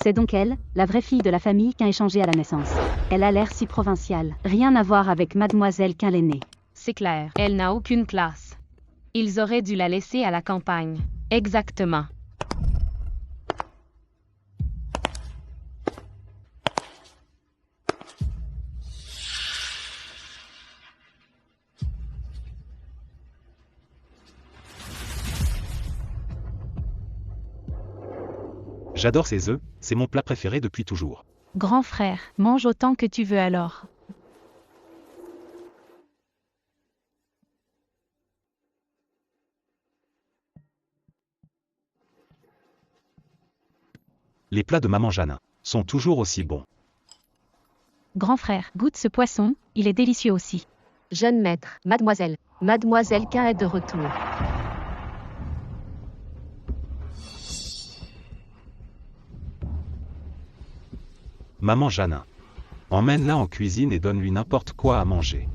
C'est donc elle, la vraie fille de la famille Quin échangée à la naissance. Elle a l'air si provinciale. Rien à voir avec mademoiselle Quin l'aînée. C'est clair, elle n'a aucune classe. Ils auraient dû la laisser à la campagne. Exactement. J'adore ces œufs, c'est mon plat préféré depuis toujours. Grand frère, mange autant que tu veux alors. Les plats de maman Jeannin sont toujours aussi bons. Grand frère, goûte ce poisson, il est délicieux aussi. Jeune maître, mademoiselle. Mademoiselle Quin est de retour. Maman Jeannin. Emmène-la en cuisine et donne-lui n'importe quoi à manger.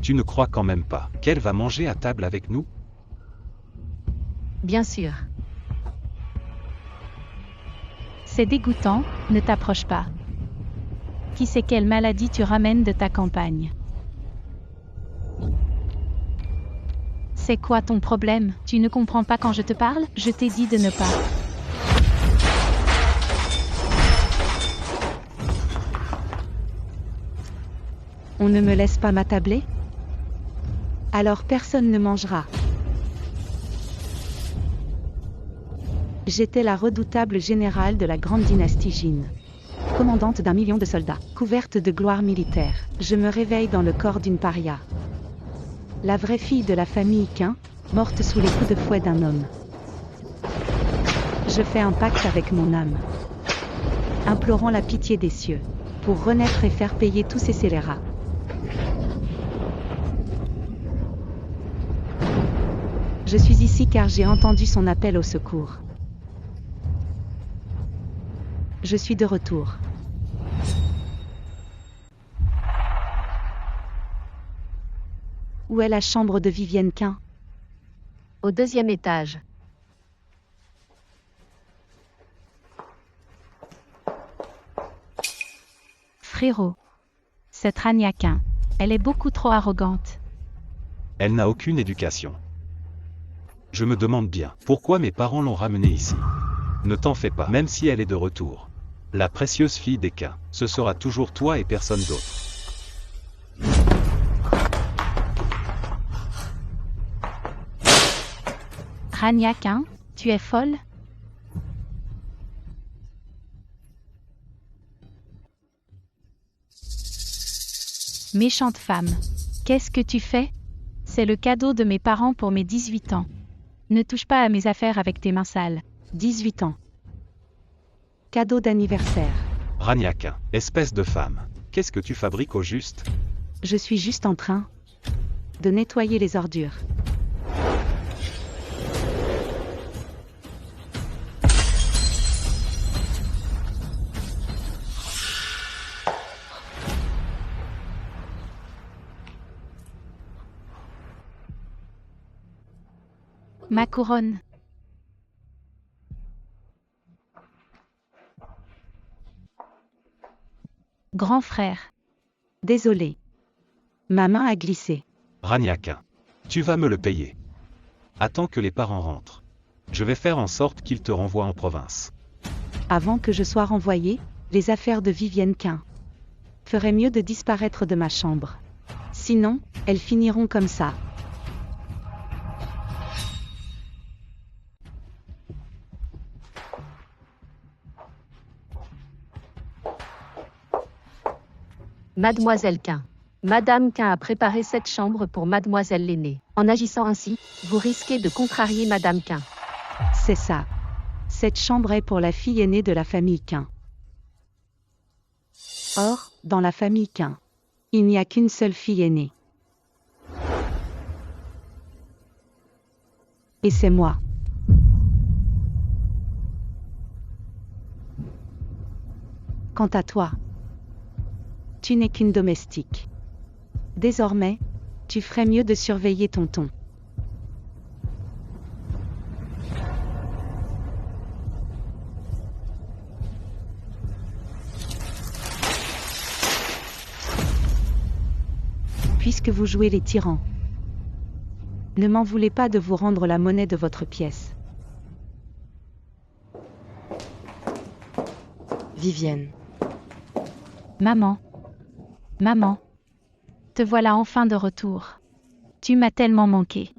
Tu ne crois quand même pas qu'elle va manger à table avec nous? Bien sûr. C'est dégoûtant, ne t'approche pas. Qui sait quelle maladie tu ramènes de ta campagne? C'est quoi ton problème? Tu ne comprends pas quand je te parle? Je t'ai dit de ne pas. On ne me laisse pas m'attabler? Alors personne ne mangera. J'étais la redoutable générale de la grande dynastie Jin. Commandante d'1 million de soldats, couverte de gloire militaire, je me réveille dans le corps d'une paria. La vraie fille de la famille Quin, morte sous les coups de fouet d'un homme. Je fais un pacte avec mon âme. Implorons la pitié des cieux, pour renaître et faire payer tous ces scélérats. Je suis ici car j'ai entendu son appel au secours. Je suis de retour. Où est la chambre de Vivienne Quin? Au 2e étage. Frérot. Cette Rania Quin, elle est beaucoup trop arrogante. Elle n'a aucune éducation. Je me demande bien pourquoi mes parents l'ont ramenée ici. Ne t'en fais pas, même si elle est de retour. La précieuse fille des Quin, ce sera toujours toi et personne d'autre. Rania Quin, tu es folle? Méchante femme. Qu'est-ce que tu fais? C'est le cadeau de mes parents pour mes 18 ans. Ne touche pas à mes affaires avec tes mains sales. 18 ans. Cadeau d'anniversaire. Rania Quin, espèce de femme. Qu'est-ce que tu fabriques au juste? Je suis juste en train de nettoyer les ordures. Ma couronne. Grand frère. Désolé. Ma main a glissé. Rania Quin, tu vas me le payer. Attends que les parents rentrent. Je vais faire en sorte qu'ils te renvoient en province. Avant que je sois renvoyé, les affaires de Vivienne Quin feraient mieux de disparaître de ma chambre. Sinon, elles finiront comme ça. Mademoiselle Quin. Madame Quin a préparé cette chambre pour mademoiselle l'aînée. En agissant ainsi, vous risquez de contrarier Madame Quin. C'est ça. Cette chambre est pour la fille aînée de la famille Quin. Or, dans la famille Quin, il n'y a qu'une seule fille aînée. Et c'est moi. Quant à toi, tu n'es qu'une domestique. Désormais, tu ferais mieux de surveiller ton ton. puisque vous jouez les tyrans. Ne m'en voulez pas de vous rendre la monnaie de votre pièce. Vivienne. Maman. Maman. Te voilà enfin de retour. Tu m'as tellement manqué.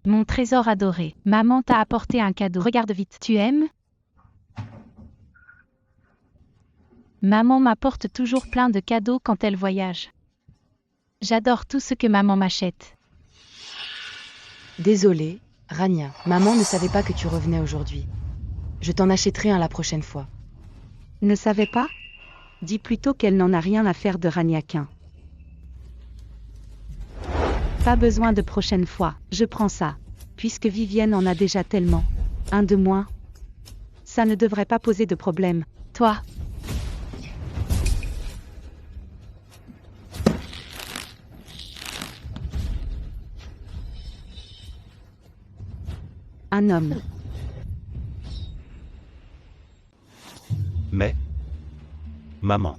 Mon trésor adoré. Maman t'a apporté un cadeau. Regarde vite. Tu aimes? Maman m'apporte toujours plein de cadeaux quand elle voyage. J'adore tout ce que maman m'achète. Désolée, Rania. Maman ne savait pas que tu revenais aujourd'hui. Je t'en achèterai un la prochaine fois. Ne savais pas? Dis plutôt qu'elle n'en a rien à faire de Ragnaquin. Pas besoin de prochaine fois, je prends ça. Puisque Vivienne en a déjà tellement. Un de moins. Ça ne devrait pas poser de problème. Toi. Un homme. Mais... Maman.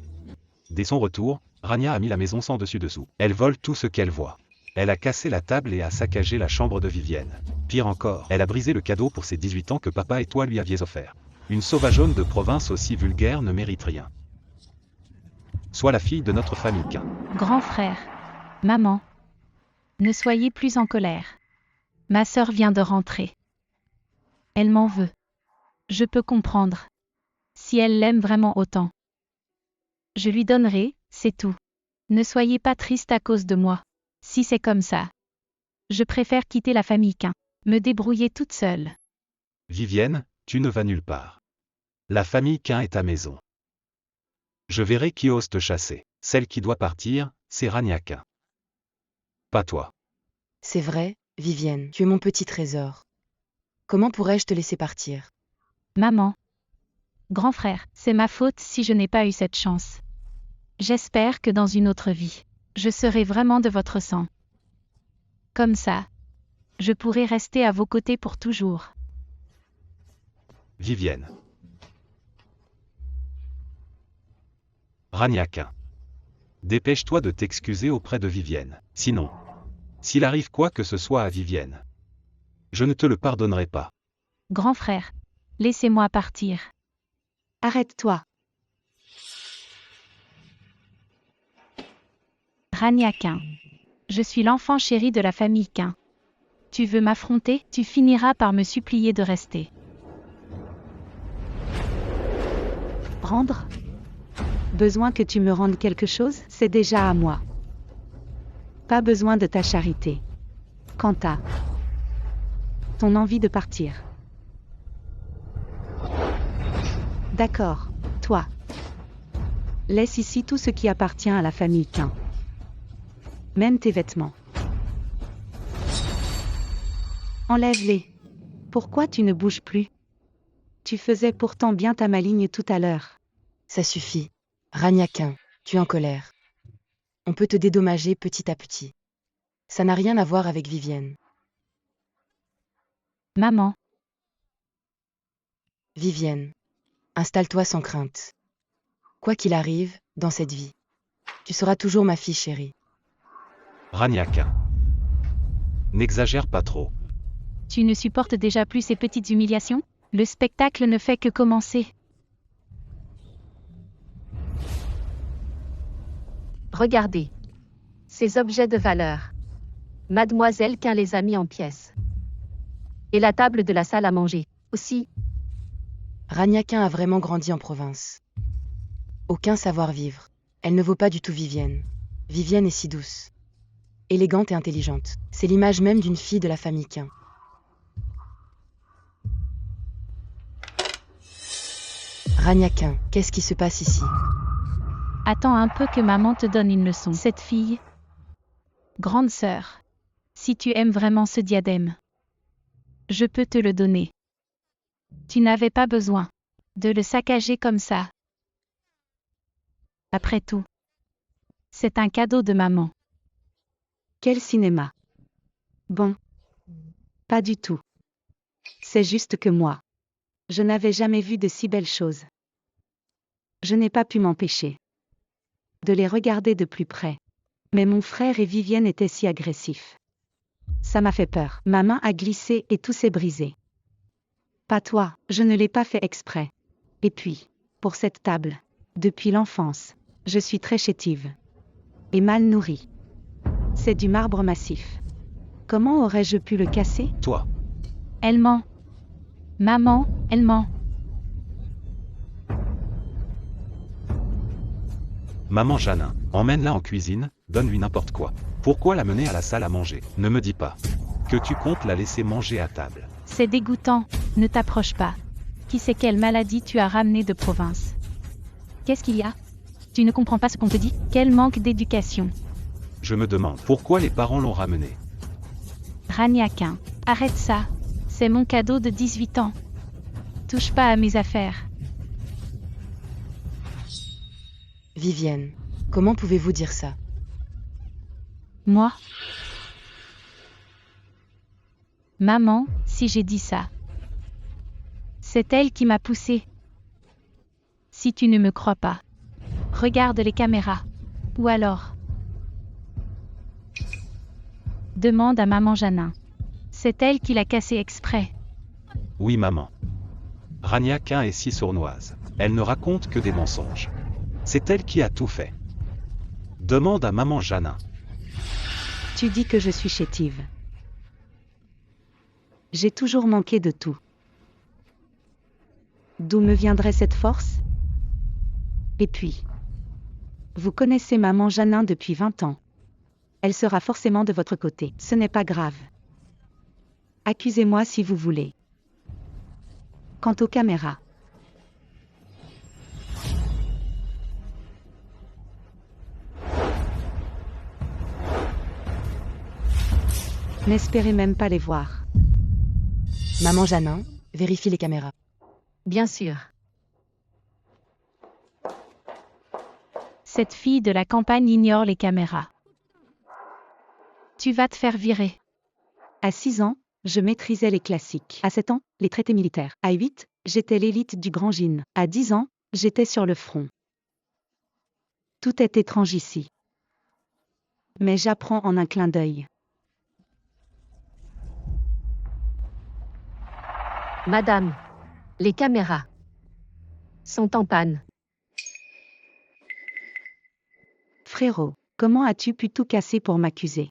Dès son retour, Rania a mis la maison sans dessus-dessous. Elle vole tout ce qu'elle voit. Elle a cassé la table et a saccagé la chambre de Vivienne. Pire encore, elle a brisé le cadeau pour ses 18 ans que papa et toi lui aviez offert. Une sauvageonne de province aussi vulgaire ne mérite rien. Sois la fille de notre famille qu'un. Grand frère. Maman. Ne soyez plus en colère. Ma sœur vient de rentrer. Elle m'en veut. Je peux comprendre. Si elle l'aime vraiment autant. Je lui donnerai, c'est tout. Ne soyez pas triste à cause de moi. Si c'est comme ça. Je préfère quitter la famille qu'un. Me débrouiller toute seule. Vivienne, tu ne vas nulle part. La famille qu'un est ta maison. Je verrai qui ose te chasser. Celle qui doit partir, c'est Rania qu'un. Pas toi. C'est vrai, Vivienne, tu es mon petit trésor. Comment pourrais-je te laisser partir? Maman. Grand frère, c'est ma faute si je n'ai pas eu cette chance. J'espère que dans une autre vie, je serai vraiment de votre sang. Comme ça, je pourrai rester à vos côtés pour toujours. Vivienne. Rania qu'un. Dépêche-toi de t'excuser auprès de Vivienne. Sinon, s'il arrive quoi que ce soit à Vivienne, je ne te le pardonnerai pas. Grand frère, laissez-moi partir. Arrête-toi. Rania qu'un. Je suis l'enfant chéri de la famille qu'un. Tu veux m'affronter, tu finiras par me supplier de rester. Rendre? Besoin que tu me rendes quelque chose? C'est déjà à moi. Pas besoin de ta charité. Quant à ton envie de partir. D'accord, toi. Laisse ici tout ce qui appartient à la famille qu'un. Même tes vêtements. Enlève-les. Pourquoi tu ne bouges plus? Tu faisais pourtant bien ta maligne tout à l'heure. Ça suffit. Rania qu'un, tu es en colère. On peut te dédommager petit à petit. Ça n'a rien à voir avec Vivienne. Maman. Vivienne, installe-toi sans crainte. Quoi qu'il arrive, dans cette vie, tu seras toujours ma fille chérie. Rania qu'un. N'exagère pas trop. Tu ne supportes déjà plus ces petites humiliations? Le spectacle ne fait que commencer. Regardez. Ces objets de valeur. Mademoiselle qu'un les a mis en pièces. Et la table de la salle à manger, aussi. Rania qu'un a vraiment grandi en province. Aucun savoir-vivre. Elle ne vaut pas du tout Vivienne. Vivienne est si douce. Élégante et intelligente. C'est l'image même d'une fille de la famille qu'un. Rania qu'un, qu'est-ce qui se passe ici? Attends un peu que maman te donne une leçon. Cette fille. Grande sœur. Si tu aimes vraiment ce diadème, je peux te le donner. Tu n'avais pas besoin de le saccager comme ça. Après tout, c'est un cadeau de maman. Quel cinéma. Bon. Pas du tout. C'est juste que moi, je n'avais jamais vu de si belles choses. Je n'ai pas pu m'empêcher de les regarder de plus près. Mais mon frère et Vivienne étaient si agressifs. Ça m'a fait peur. Ma main a glissé et tout s'est brisé. Pas toi, je ne l'ai pas fait exprès. Et puis, pour cette table, depuis l'enfance, je suis très chétive. Et mal nourrie. C'est du marbre massif. Comment aurais-je pu le casser? Toi. Elle ment. Maman, elle ment. Maman Janin, emmène-la en cuisine, donne-lui n'importe quoi. Pourquoi la mener à la salle à manger? Ne me dis pas que tu comptes la laisser manger à table. C'est dégoûtant, ne t'approche pas. Qui sait quelle maladie tu as ramenée de province? Qu'est-ce qu'il y a? Tu ne comprends pas ce qu'on te dit? Quel manque d'éducation. Je me demande pourquoi les parents l'ont ramenée. Ragnaquin, arrête ça. C'est mon cadeau de 18 ans. Touche pas à mes affaires. Vivienne, comment pouvez-vous dire ça? Moi? Maman, si j'ai dit ça. C'est elle qui m'a poussée. Si tu ne me crois pas, regarde les caméras. Ou alors, demande à maman Janin. C'est elle qui l'a cassé exprès. Oui maman. Ragnaquin est si sournoise. Elle ne raconte que des mensonges. C'est elle qui a tout fait. Demande à maman Janin. Tu dis que je suis chétive. J'ai toujours manqué de tout. D'où me viendrait cette force? Et puis, vous connaissez maman Janin depuis 20 ans. Elle sera forcément de votre côté. Ce n'est pas grave. Accusez-moi si vous voulez. Quant aux caméras, n'espérez même pas les voir. Maman Janin, vérifie les caméras. Bien sûr. Cette fille de la campagne ignore les caméras. Tu vas te faire virer. À 6 ans, je maîtrisais les classiques. À 7 ans, les traités militaires. À 8, j'étais l'élite du Grand Gine. À 10 ans, j'étais sur le front. Tout est étrange ici. Mais j'apprends en un clin d'œil. Madame, les caméras sont en panne. Frérot, comment as-tu pu tout casser pour m'accuser?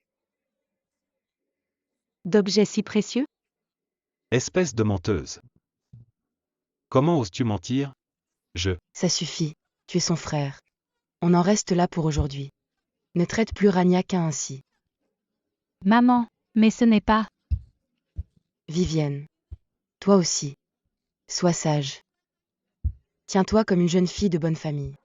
D'objets si précieux? Espèce de menteuse. Comment oses-tu mentir? Ça suffit, tu es son frère. On en reste là pour aujourd'hui. Ne traite plus Ragnaquin ainsi. Maman, mais ce n'est pas. Vivienne. Toi aussi. Sois sage. Tiens-toi comme une jeune fille de bonne famille.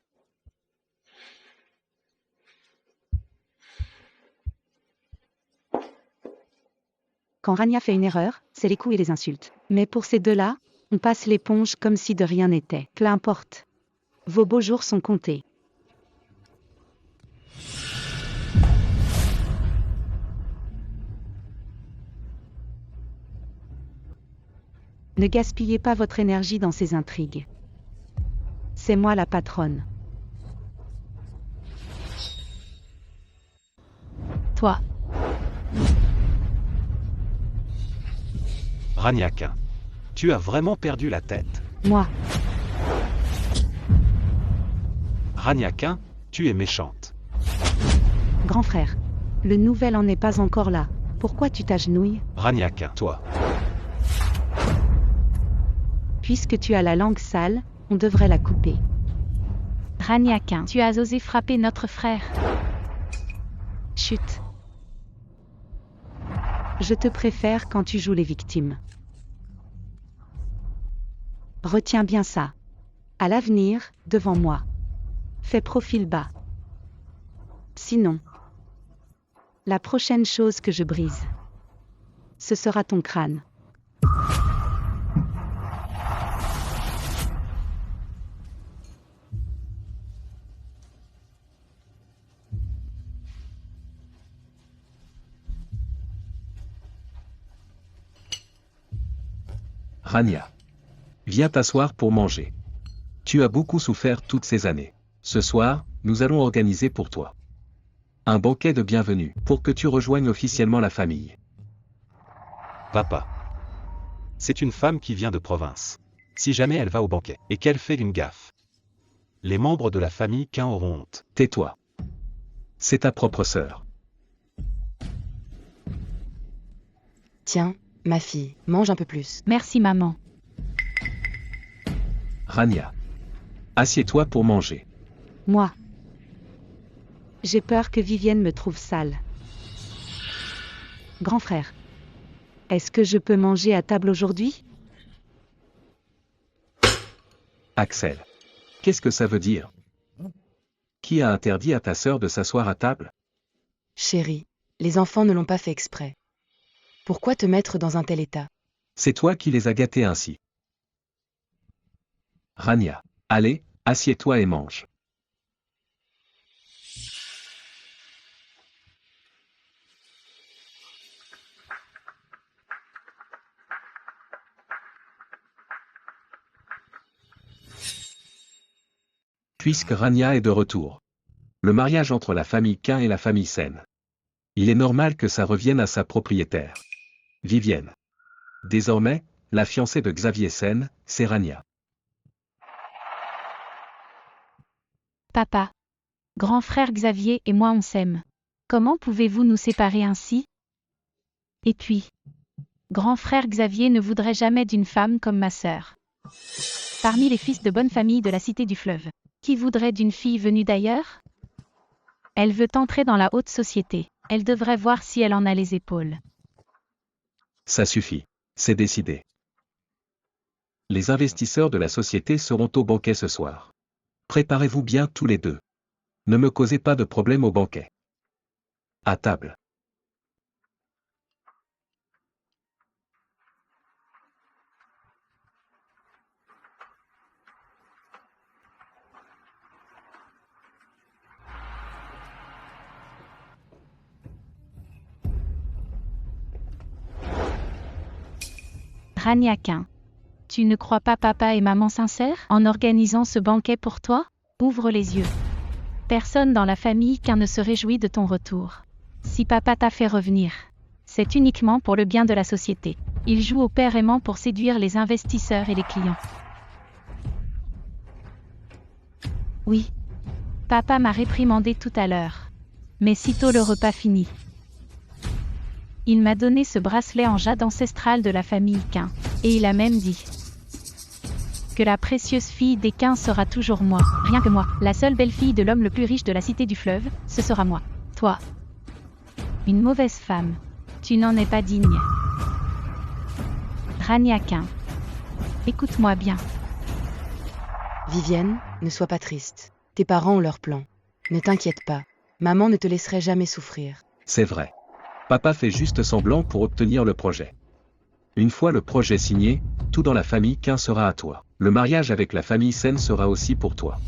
Quand Rania fait une erreur, c'est les coups et les insultes. Mais pour ces deux-là, on passe l'éponge comme si de rien n'était. Peu importe. Vos beaux jours sont comptés. Ne gaspillez pas votre énergie dans ces intrigues. C'est moi la patronne. Toi. Ragnaquin. Tu as vraiment perdu la tête. Moi. Ragnaquin, tu es méchante. Grand frère. Le nouvel en n'est pas encore là. Pourquoi tu t'agenouilles? Ragnaquin, toi. Puisque tu as la langue sale, on devrait la couper. Ragnaquin, tu as osé frapper notre frère. Chut. Je te préfère quand tu joues les victimes. Retiens bien ça. À l'avenir, devant moi. Fais profil bas. Sinon, la prochaine chose que je brise, ce sera ton crâne. Rania. Viens t'asseoir pour manger. Tu as beaucoup souffert toutes ces années. Ce soir, nous allons organiser pour toi. Un banquet de bienvenue, pour que tu rejoignes officiellement la famille. Papa. C'est une femme qui vient de province. Si jamais elle va au banquet, et qu'elle fait une gaffe, les membres de la famille Quint auront honte. Tais-toi. C'est ta propre sœur. Tiens, ma fille, mange un peu plus. Merci maman. Rania. Assieds-toi pour manger. Moi. J'ai peur que Vivienne me trouve sale. Grand frère. Est-ce que je peux manger à table aujourd'hui? Axel. Qu'est-ce que ça veut dire? Qui a interdit à ta sœur de s'asseoir à table? Chérie, les enfants ne l'ont pas fait exprès. Pourquoi te mettre dans un tel état? C'est toi qui les as gâtés ainsi. Rania. Allez, assieds-toi et mange. Puisque Rania est de retour. Le mariage entre la famille Quint et la famille Sen. Il est normal que ça revienne à sa propriétaire. Vivienne. Désormais, la fiancée de Xavier Sen, c'est Rania. Papa. Grand frère Xavier et moi on s'aime. Comment pouvez-vous nous séparer ainsi? Et puis, grand frère Xavier ne voudrait jamais d'une femme comme ma sœur. Parmi les fils de bonne famille de la cité du fleuve, qui voudrait d'une fille venue d'ailleurs? Elle veut entrer dans la haute société. Elle devrait voir si elle en a les épaules. Ça suffit. C'est décidé. Les investisseurs de la société seront au banquet ce soir. Préparez-vous bien tous les deux. Ne me causez pas de problème au banquet. À table. Rania Quint. Tu ne crois pas papa et maman sincères en organisant ce banquet pour toi? Ouvre les yeux. Personne dans la famille Quint ne se réjouit de ton retour. Si papa t'a fait revenir, c'est uniquement pour le bien de la société. Il joue au père aimant pour séduire les investisseurs et les clients. Oui. Papa m'a réprimandé tout à l'heure. Mais sitôt le repas fini, il m'a donné ce bracelet en jade ancestral de la famille Quint, et il a même dit que la précieuse fille des Quint sera toujours moi, rien que moi, la seule belle-fille de l'homme le plus riche de la cité du fleuve, ce sera moi. Toi. Une mauvaise femme. Tu n'en es pas digne. Rania Quint. Écoute-moi bien. Vivienne, ne sois pas triste. Tes parents ont leur plan. Ne t'inquiète pas. Maman ne te laisserait jamais souffrir. C'est vrai. Papa fait juste semblant pour obtenir le projet. Une fois le projet signé, tout dans la famille Quint sera à toi. Le mariage avec la famille Sen sera aussi pour toi.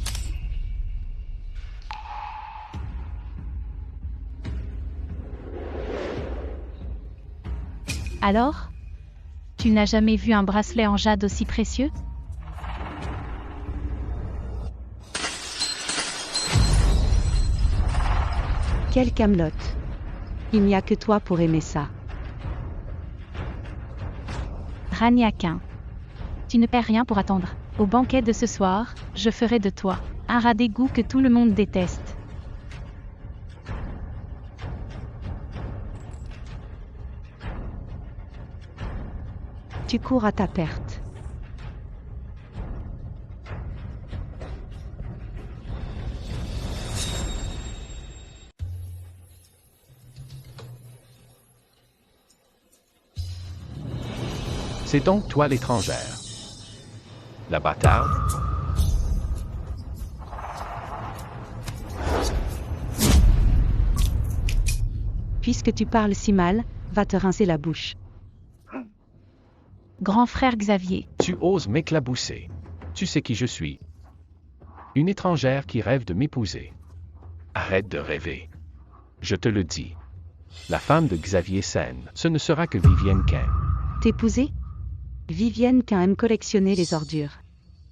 Alors? Tu n'as jamais vu un bracelet en jade aussi précieux? Quelle camelote. Il n'y a que toi pour aimer ça. Rania Quint. Tu ne perds rien pour attendre. Au banquet de ce soir, je ferai de toi un rat d'égout que tout le monde déteste. Tu cours à ta perte. C'est donc toi l'étrangère. La bâtarde. Puisque tu parles si mal, va te rincer la bouche. Grand frère Xavier. Tu oses m'éclabousser. Tu sais qui je suis. Une étrangère qui rêve de m'épouser. Arrête de rêver. Je te le dis. La femme de Xavier Sen, ce ne sera que Vivienne Quint. T'épouser? Vivienne Quint aime collectionner les ordures.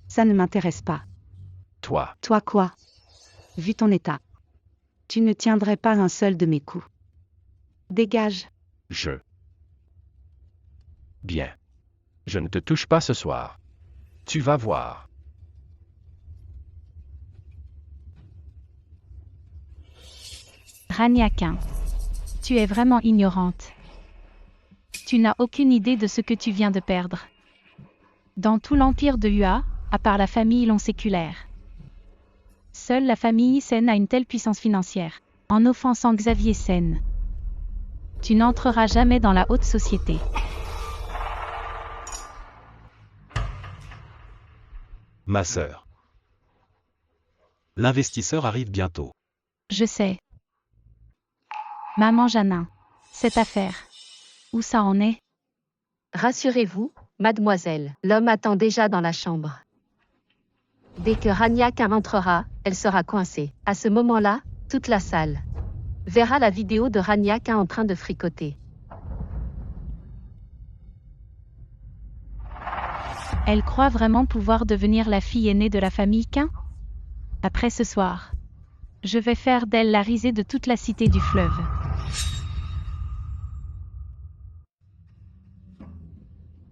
Ça ne m'intéresse pas. Toi, Toi quoi? Vu ton état. Tu ne tiendrais pas un seul de mes coups. Dégage. Bien. Je ne te touche pas ce soir. Tu vas voir. Raniakin. Tu es vraiment ignorante. Tu n'as aucune idée de ce que tu viens de perdre. Dans tout l'empire de Hua, à part la famille Long séculaire, seule la famille Sen a une telle puissance financière. En offensant Xavier Sen, tu n'entreras jamais dans la haute société. Ma sœur. L'investisseur arrive bientôt. Je sais. Maman Janin. Cette affaire. Où ça en est? Rassurez-vous, mademoiselle, l'homme attend déjà dans la chambre. Dès que Raniakin entrera, elle sera coincée. À ce moment-là, toute la salle verra la vidéo de Raniakin en train de fricoter. Elle croit vraiment pouvoir devenir la fille aînée de la famille Quin? Après ce soir, je vais faire d'elle la risée de toute la cité du fleuve.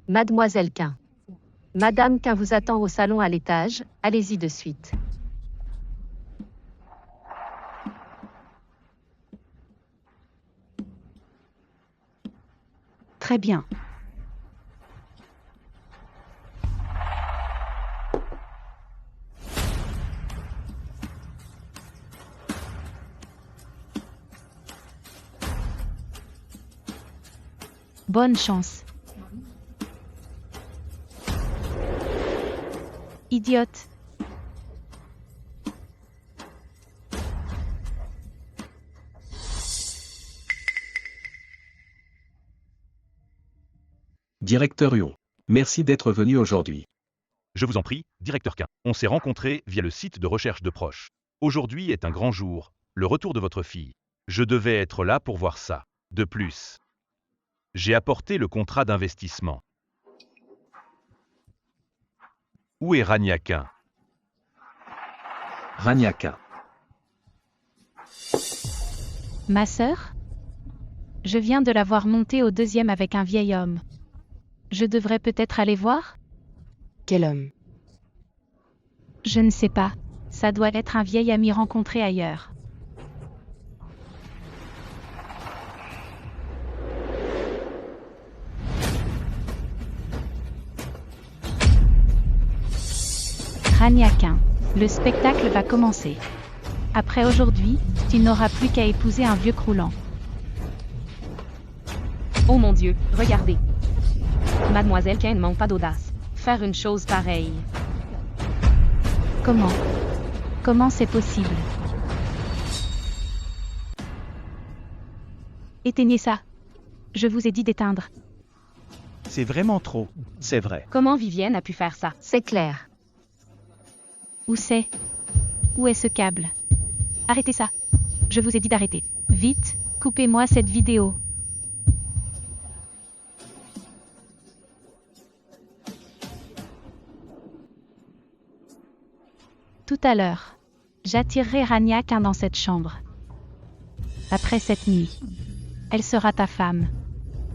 Mademoiselle Quin. Madame Quin vous attend au salon à l'étage, allez-y de suite. Très bien. Bonne chance. Idiote. Directeur Huon. Merci d'être venu aujourd'hui. Je vous en prie, directeur Quin. On s'est rencontrés via le site de recherche de proches. Aujourd'hui est un grand jour, le retour de votre fille. Je devais être là pour voir ça. De plus, j'ai apporté le contrat d'investissement. Où est Raniakin? Raniakin. Ma sœur? Je viens de la voir monter au deuxième avec un vieil homme. Je devrais peut-être aller voir? Quel homme? Je ne sais pas. Ça doit être un vieil ami rencontré ailleurs. Raniakin. Le spectacle va commencer. Après aujourd'hui, tu n'auras plus qu'à épouser un vieux croulant. Oh mon Dieu, regardez. Mademoiselle Quin ne manque pas d'audace. Faire une chose pareille. Comment? Comment c'est possible? Éteignez ça. Je vous ai dit d'éteindre. C'est vraiment trop, c'est vrai. Comment Vivienne a pu faire ça? C'est clair. Où c'est? Où est ce câble? Arrêtez ça. Je vous ai dit d'arrêter. Vite, coupez-moi cette vidéo. Tout à l'heure, j'attirerai Raniakin dans cette chambre. Après cette nuit, elle sera ta femme.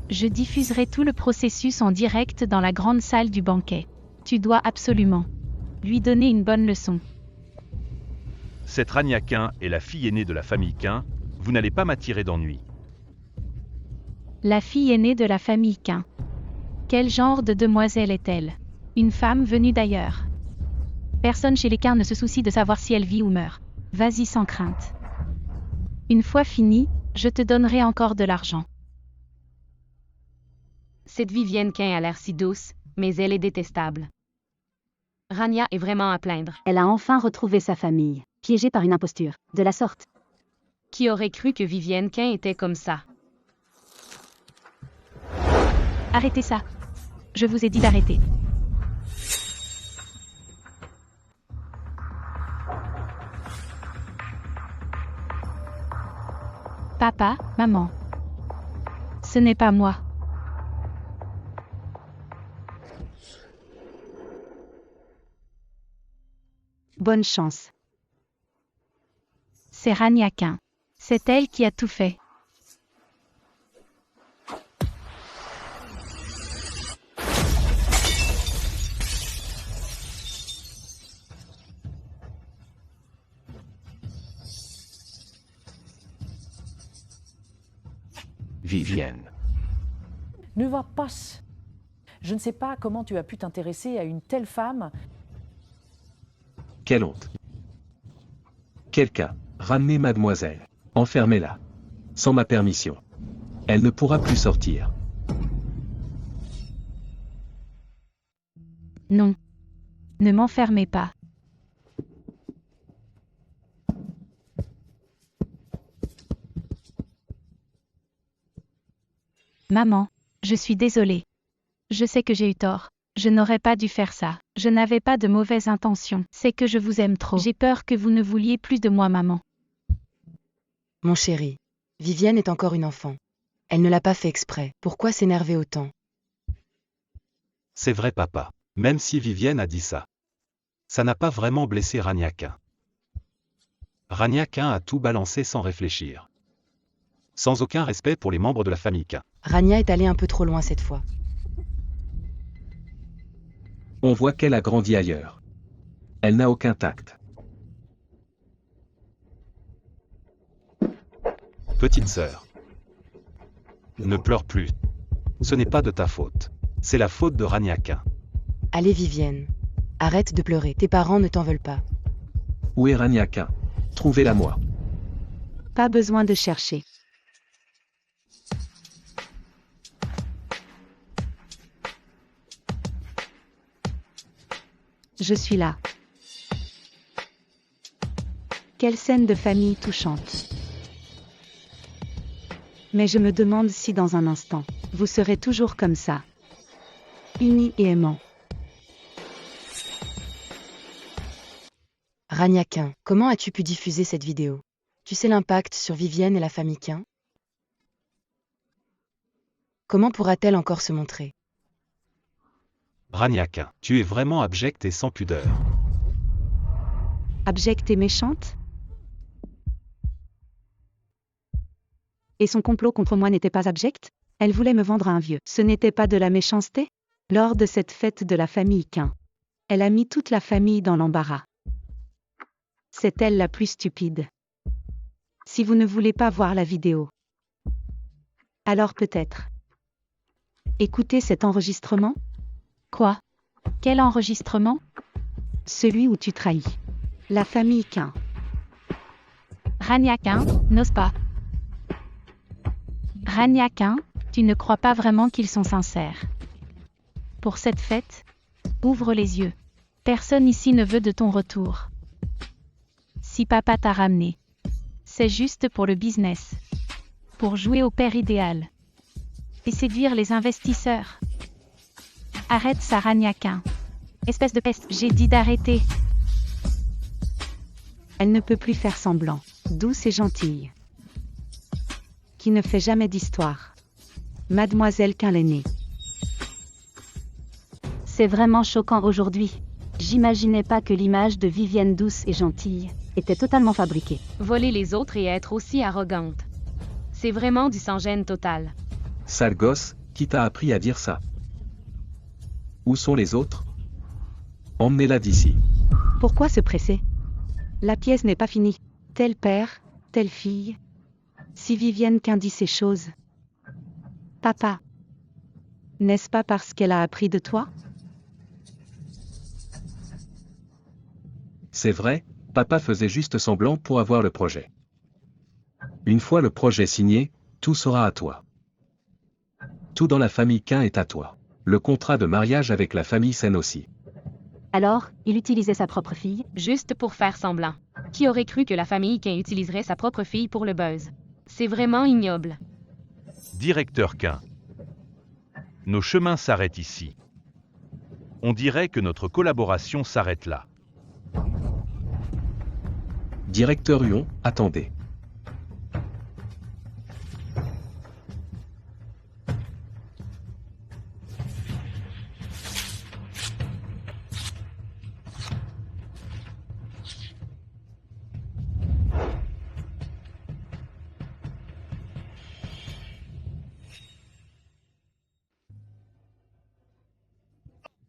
Je diffuserai tout le processus en direct dans la grande salle du banquet. Tu dois absolument lui donner une bonne leçon. Cette Raniakin est la fille aînée de la famille Quin, vous n'allez pas m'attirer d'ennui. La fille aînée de la famille Quin. Quel genre de demoiselle est-elle? Une femme venue d'ailleurs. Personne chez les Quin ne se soucie de savoir si elle vit ou meurt. Vas-y sans crainte. Une fois fini, je te donnerai encore de l'argent. Cette Vivienne Quin a l'air si douce, mais elle est détestable. Rania est vraiment à plaindre. Elle a enfin retrouvé sa famille, piégée par une imposture. De la sorte. Qui aurait cru que Vivienne Quin était comme ça? Arrêtez ça. Je vous ai dit d'arrêter. Papa, maman. Ce n'est pas moi. Bonne chance. C'est Raniakin. C'est elle qui a tout fait. Vivienne. Ne va pas. Je ne sais pas comment tu as pu t'intéresser à une telle femme. Quelle honte. Quelqu'un, ramenez mademoiselle. Enfermez-la. Sans ma permission. Elle ne pourra plus sortir. Non. Ne m'enfermez pas. Maman, je suis désolée. Je sais que j'ai eu tort. Je n'aurais pas dû faire ça. Je n'avais pas de mauvaises intentions. C'est que je vous aime trop. J'ai peur que vous ne vouliez plus de moi, maman. Mon chéri, Vivienne est encore une enfant. Elle ne l'a pas fait exprès. Pourquoi s'énerver autant? C'est vrai papa. Même si Vivienne a dit ça. Ça n'a pas vraiment blessé Rania Quint. Rania Quint a tout balancé sans réfléchir. Sans aucun respect pour les membres de la famille Quint. Rania est allée un peu trop loin cette fois. On voit qu'elle a grandi ailleurs. Elle n'a aucun tact. Petite sœur. Ne pleure plus. Ce n'est pas de ta faute. C'est la faute de Rania Quint. Allez Vivienne. Arrête de pleurer. Tes parents ne t'en veulent pas. Où est Rania Quint? Trouvez-la moi. Pas besoin de chercher. Je suis là. Quelle scène de famille touchante. Mais je me demande si dans un instant, vous serez toujours comme ça. Unis et aimants. Rania Quint, comment as-tu pu diffuser cette vidéo? Tu sais l'impact sur Vivienne et la famille Quint? Comment pourra-t-elle encore se montrer? Rania Quint, tu es vraiment abjecte et sans pudeur. Abjecte et méchante? Et son complot contre moi n'était pas abject? Elle voulait me vendre à un vieux. Ce n'était pas de la méchanceté? Lors de cette fête de la famille Quint, elle a mis toute la famille dans l'embarras. C'est elle la plus stupide. Si vous ne voulez pas voir la vidéo, alors peut-être. Écoutez cet enregistrement? Quoi? Quel enregistrement? Celui où tu trahis la famille Quint. Rania Quint, n'ose pas. Rania Quint, tu ne crois pas vraiment qu'ils sont sincères. Pour cette fête, ouvre les yeux. Personne ici ne veut de ton retour. Si papa t'a ramené, c'est juste pour le business. Pour jouer au père idéal. Et séduire les investisseurs. Arrête ça, Rania Quint. Espèce de peste, j'ai dit d'arrêter. Elle ne peut plus faire semblant. Douce et gentille. Qui ne fait jamais d'histoire. Mademoiselle Quint l'aînée. C'est vraiment choquant aujourd'hui. J'imaginais pas que l'image de Vivienne douce et gentille était totalement fabriquée. Voler les autres et être aussi arrogante. C'est vraiment du sans-gêne total. Sale gosse, qui t'a appris à dire ça? Où sont les autres? Emmenez-la d'ici. Pourquoi se presser? La pièce n'est pas finie. Tel père, telle fille. Si Vivienne Quint dit ces choses. Papa. N'est-ce pas parce qu'elle a appris de toi? C'est vrai, papa faisait juste semblant pour avoir le projet. Une fois le projet signé, tout sera à toi. Tout dans la famille Quint est à toi. Le contrat de mariage avec la famille Sen aussi. Alors, il utilisait sa propre fille? Juste pour faire semblant. Qui aurait cru que la famille Quint utiliserait sa propre fille pour le buzz? C'est vraiment ignoble. Directeur Quint. Nos chemins s'arrêtent ici. On dirait que notre collaboration s'arrête là. Directeur Huon, attendez.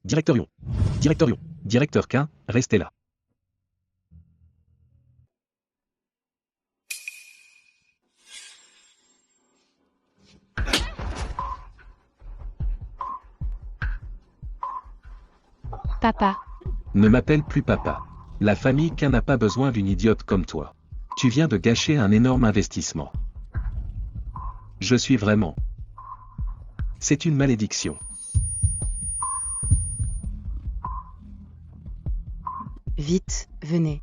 Directeur Directeur Directeur Quin, restez là. Papa, Ne m'appelle plus papa. La famille Quin n'a pas besoin d'une idiote comme toi. Tu viens de gâcher un énorme investissement. Je suis vraiment. C'est une malédiction. Vite, venez.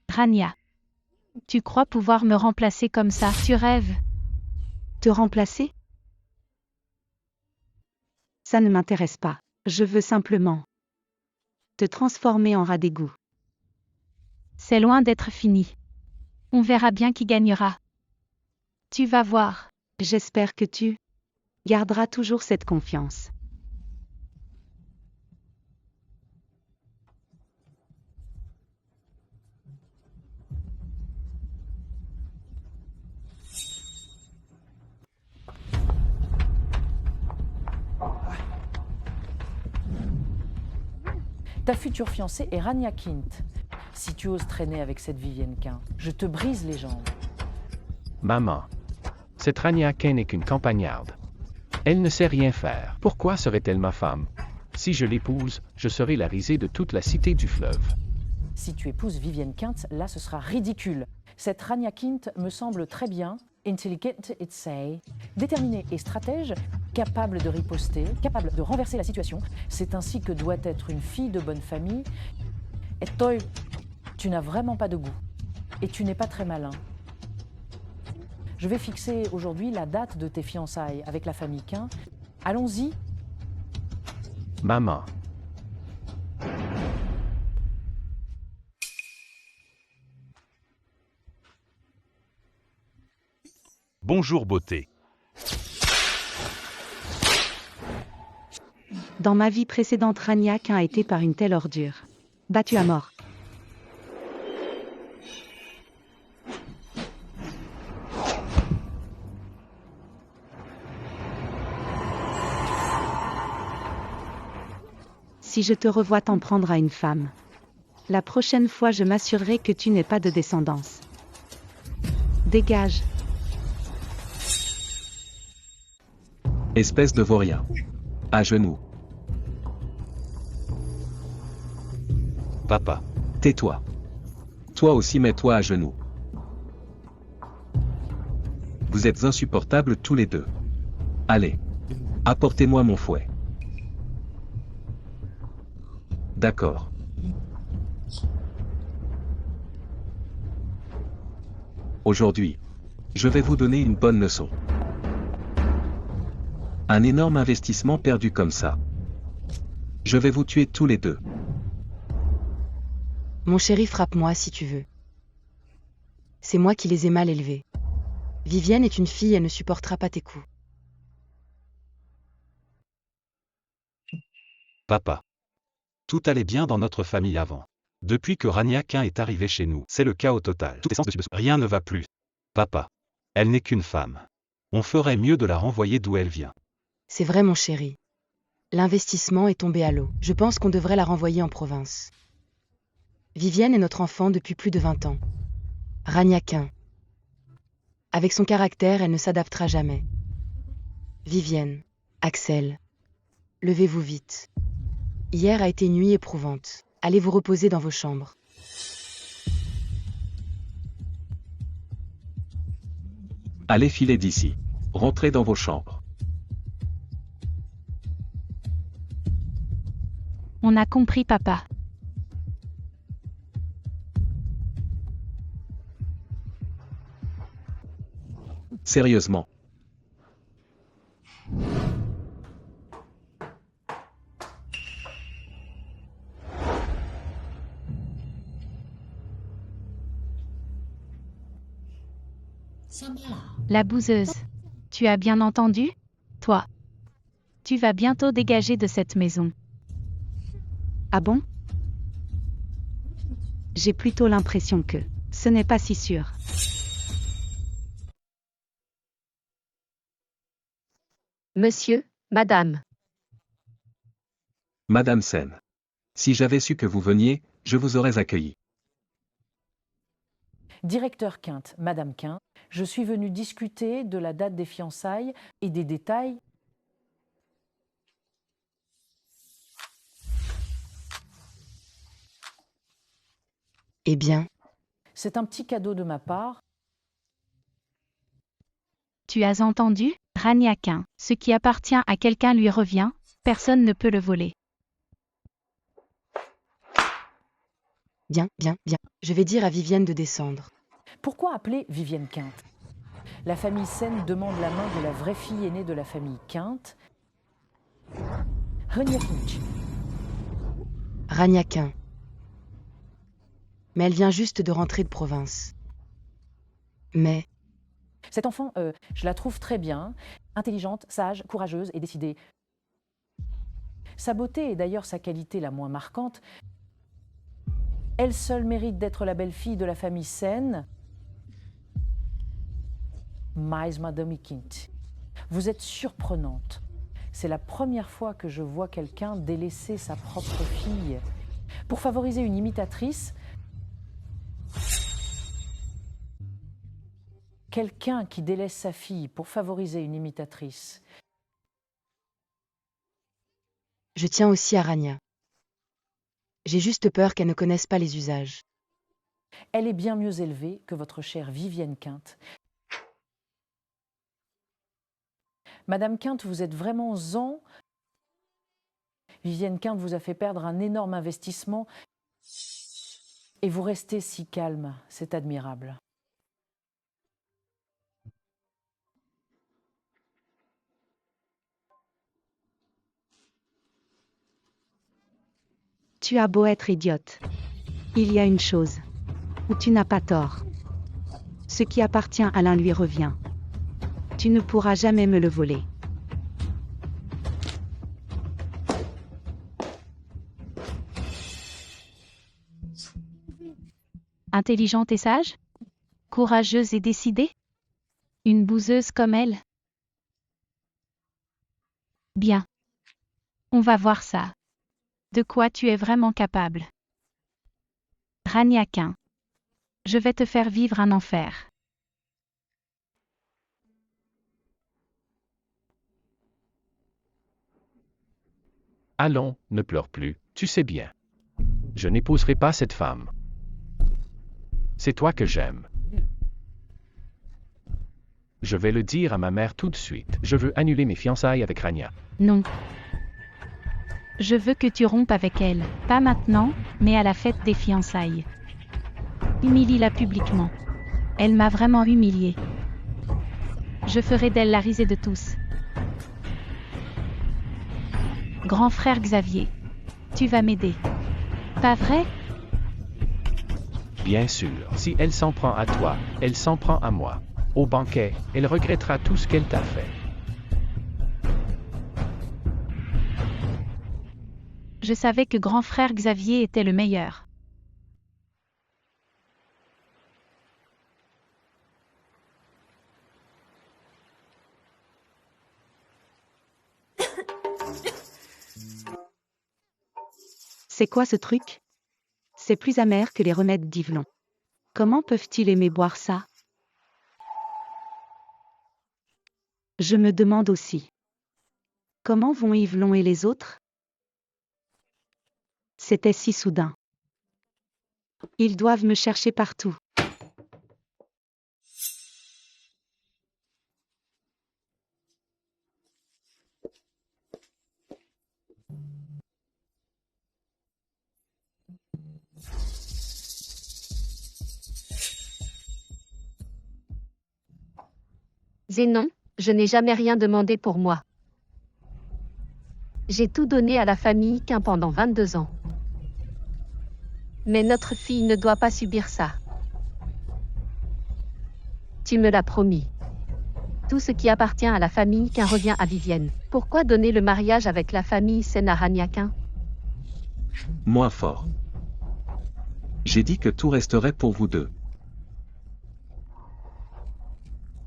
Rania. Tu crois pouvoir me remplacer comme ça? Tu rêves? Te remplacer? Ça ne m'intéresse pas. Je veux simplement te transformer en rat d'égout. C'est loin d'être fini. On verra bien qui gagnera. Tu vas voir. J'espère que tu garderas toujours cette confiance. Ta future fiancée est Rania Quint. Si tu oses traîner avec cette Vivienne Quin, je te brise les jambes. Maman. Cette Rania Quin n'est qu'une campagnarde. Elle ne sait rien faire. Pourquoi serait-elle ma femme? Si je l'épouse, je serai la risée de toute la cité du fleuve. Si tu épouses Vivienne Quint, là ce sera ridicule. Cette Rania Quint me semble très bien, intelligent it say, déterminée et stratège, capable de riposter, capable de renverser la situation. C'est ainsi que doit être une fille de bonne famille. Et toi, tu n'as vraiment pas de goût. Et tu n'es pas très malin. Je vais fixer aujourd'hui la date de tes fiançailles avec la famille Quin. Allons-y. Maman. Bonjour beauté. Dans ma vie précédente, Rania Quin a été par une telle ordure. Battue à mort. Si je te revois t'en prendre à une femme, la prochaine fois je m'assurerai que tu n'aies pas de descendance. Dégage. Espèce de vaurien. À genoux. Papa. Tais-toi. Toi aussi mets-toi à genoux. Vous êtes insupportables tous les deux. Allez. Apportez-moi mon fouet. D'accord. Aujourd'hui, je vais vous donner une bonne leçon. Un énorme investissement perdu comme ça. Je vais vous tuer tous les deux. Mon chéri, frappe-moi si tu veux. C'est moi qui les ai mal élevés. Vivienne est une fille, elle ne supportera pas tes coups. Papa. Tout allait bien dans notre famille avant. Depuis que Rania Quin est arrivée chez nous, c'est le chaos total. Rien ne va plus. Papa. Elle n'est qu'une femme. On ferait mieux de la renvoyer d'où elle vient. C'est vrai mon chéri. L'investissement est tombé à l'eau. Je pense qu'on devrait la renvoyer en province. Vivienne est notre enfant depuis plus de 20 ans. Rania Quin. Avec son caractère, elle ne s'adaptera jamais. Vivienne, Axel, levez-vous vite. Hier a été une nuit éprouvante. Allez vous reposer dans vos chambres. Allez filer d'ici. Rentrez dans vos chambres. On a compris, papa. Sérieusement. La bouseuse. Tu as bien entendu? Toi. Tu vas bientôt dégager de cette maison. Ah bon? J'ai plutôt l'impression que ce n'est pas si sûr. Monsieur, madame. Madame Sen. Si j'avais su que vous veniez, je vous aurais accueilli. Directeur Quinte, Madame Quinte, je suis venu discuter de la date des fiançailles et des détails. Eh bien, C'est un petit cadeau de ma part. Tu as entendu, Ragnaquin, ce qui appartient à quelqu'un lui revient, personne ne peut le voler. bien. Je vais dire à Vivienne de descendre. Pourquoi appeler Vivienne Quinte? La famille Sen demande la main de la vraie fille aînée de la famille Quinte, Ragnaquinch. Ragnaquin. Mais elle vient juste de rentrer de province. Mais Cette enfant, je la trouve très bien, intelligente, sage, courageuse et décidée. Sa beauté est d'ailleurs sa qualité la moins marquante. Elle seule mérite d'être la belle-fille de la famille Sen. Mais Madame Quinte, vous êtes surprenante. C'est la première fois que je vois quelqu'un délaisser sa propre fille. Pour favoriser une imitatrice, quelqu'un qui délaisse sa fille pour favoriser une imitatrice. je tiens aussi à Ragna. J'ai juste peur qu'elle ne connaisse pas les usages. Elle est bien mieux élevée que votre chère Vivienne Quinte. Madame Quinte, vous êtes vraiment zen. Vivienne Quinte vous a fait perdre un énorme investissement et vous restez si calme, c'est admirable. Tu as beau être idiote. Il y a une chose où tu n'as pas tort. Ce qui appartient à l'un lui revient. Tu ne pourras jamais me le voler. Intelligente et sage? Courageuse et décidée? Une bouseuse comme elle? Bien. On va voir ça. De quoi tu es vraiment capable? Ragnaquin. Je vais te faire vivre un enfer. Allons, ne pleure plus, tu sais bien. Je n'épouserai pas cette femme. C'est toi que j'aime. Je vais le dire à ma mère tout de suite. Je veux annuler mes fiançailles avec Ragna. Non. Je veux que tu rompes avec elle, pas maintenant, mais à la fête des fiançailles. Humilie-la publiquement. Elle m'a vraiment humiliée. Je ferai d'elle la risée de tous. Grand frère Xavier, tu vas m'aider. Pas vrai? Bien sûr, si elle s'en prend à toi, elle s'en prend à moi. Au banquet, elle regrettera tout ce qu'elle t'a fait. Je savais que grand frère Xavier était le meilleur. C'est quoi ce truc? C'est plus amer que les remèdes d'Yvelon. Comment peuvent-ils aimer boire ça? Je me demande aussi. Comment vont Yvelon et les autres? C'était si soudain. Ils doivent me chercher partout. Zénon, je n'ai jamais rien demandé pour moi. J'ai tout donné à la famille Quint pendant 22 ans. Mais notre fille ne doit pas subir ça. Tu me l'as promis. Tout ce qui appartient à la famille Quint revient à Vivienne. Pourquoi donner le mariage avec la famille Sen à Ragnaquin? Moins fort. J'ai dit que tout resterait pour vous deux.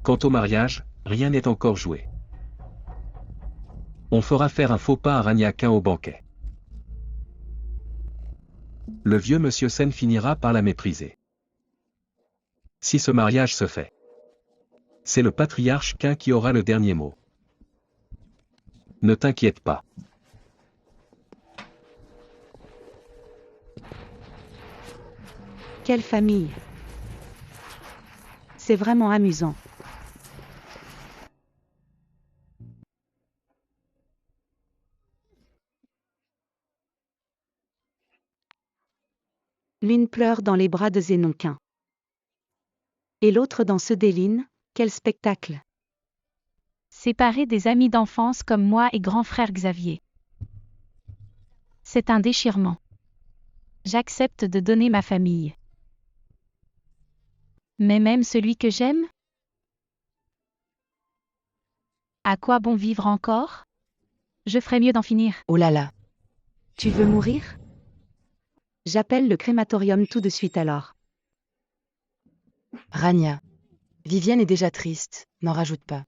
Quant au mariage, rien n'est encore joué. On fera faire un faux pas à Ragnaquin au banquet. Le vieux monsieur Sen finira par la mépriser. Si ce mariage se fait, c'est le patriarche Quin qui aura le dernier mot. Ne t'inquiète pas. Quelle famille! C'est vraiment amusant. L'une pleure dans les bras de Zénonquin. Et l'autre dans ceux d'Éline, quel spectacle! Séparés des amis d'enfance comme moi et grand frère Xavier. C'est un déchirement. J'accepte de donner ma famille. Mais même celui que j'aime? À quoi bon vivre encore? Je ferais mieux d'en finir. Oh là là. Tu veux mourir? J'appelle le crématorium tout de suite alors. Rania. Vivienne est déjà triste, n'en rajoute pas.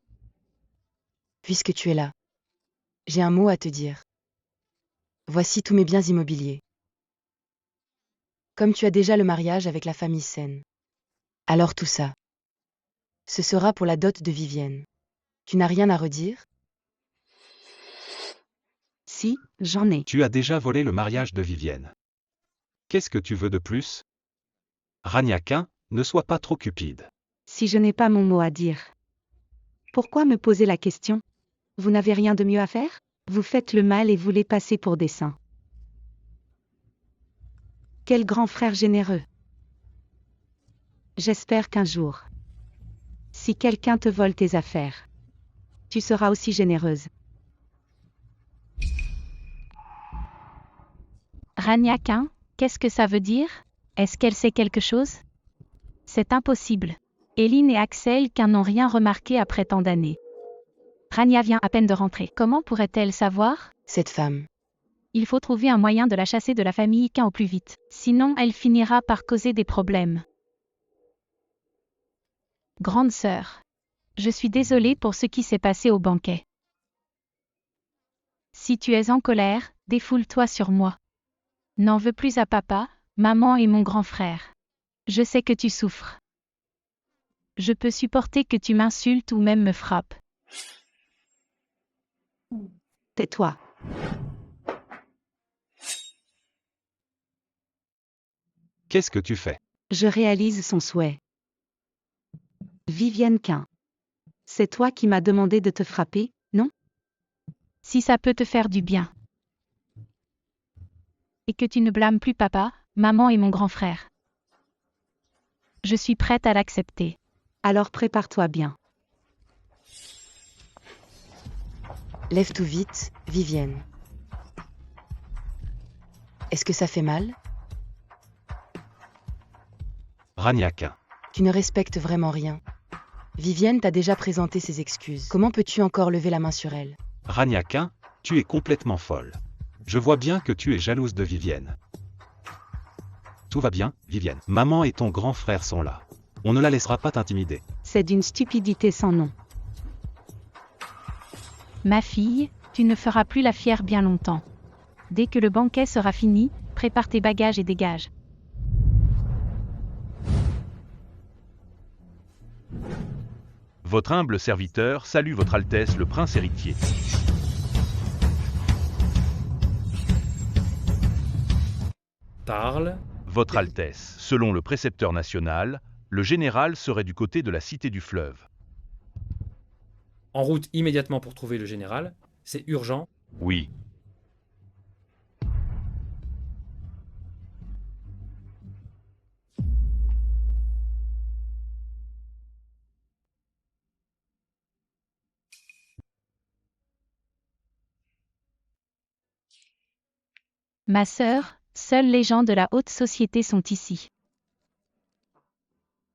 Puisque tu es là, j'ai un mot à te dire. Voici tous mes biens immobiliers. Comme tu as déjà le mariage avec la famille Sen. Alors tout ça, ce sera pour la dot de Vivienne. Tu n'as rien à redire? Si, j'en ai. Tu as déjà volé le mariage de Vivienne. Qu'est-ce que tu veux de plus? Ragnaquin, ne sois pas trop cupide. Si je n'ai pas mon mot à dire, pourquoi me poser la question? Vous n'avez rien de mieux à faire? Vous faites le mal et voulez passer pour des saints. Quel grand frère généreux! J'espère qu'un jour, si quelqu'un te vole tes affaires, tu seras aussi généreuse. Ragnaquin, qu'est-ce que ça veut dire? Est-ce qu'elle sait quelque chose? C'est impossible. Éline et Axel Quin n'ont rien remarqué après tant d'années. Rania vient à peine de rentrer. Comment pourrait-elle savoir? Cette femme. Il faut trouver un moyen de la chasser de la famille Quin au plus vite. Sinon, elle finira par causer des problèmes. Grande sœur. Je suis désolée pour ce qui s'est passé au banquet. Si tu es en colère, défoule-toi sur moi. N'en veux plus à papa, maman et mon grand frère. Je sais que tu souffres. Je peux supporter que tu m'insultes ou même me frappes. Tais-toi. Qu'est-ce que tu fais? Je réalise son souhait. Vivienne Quin. C'est toi qui m'as demandé de te frapper, non? Si ça peut te faire du bien. Et que tu ne blâmes plus papa, maman et mon grand frère. Je suis prête à l'accepter. Alors prépare-toi bien. Lève tout vite, Vivienne. Est-ce que ça fait mal? Ragnaquin. Tu ne respectes vraiment rien. Vivienne t'a déjà présenté ses excuses. Comment peux-tu encore lever la main sur elle? Ragnaquin, tu es complètement folle. Je vois bien que tu es jalouse de Vivienne. Tout va bien, Vivienne. Maman et ton grand frère sont là. On ne la laissera pas t'intimider. C'est d'une stupidité sans nom. Ma fille, tu ne feras plus la fière bien longtemps. Dès que le banquet sera fini, prépare tes bagages et dégage. Votre humble serviteur salue votre Altesse le Prince héritier. Parle. Votre Altesse, selon le précepteur national, le général serait du côté de la cité du fleuve. En route immédiatement pour trouver le général. C'est urgent. Oui. Ma sœur, seuls les gens de la haute société sont ici.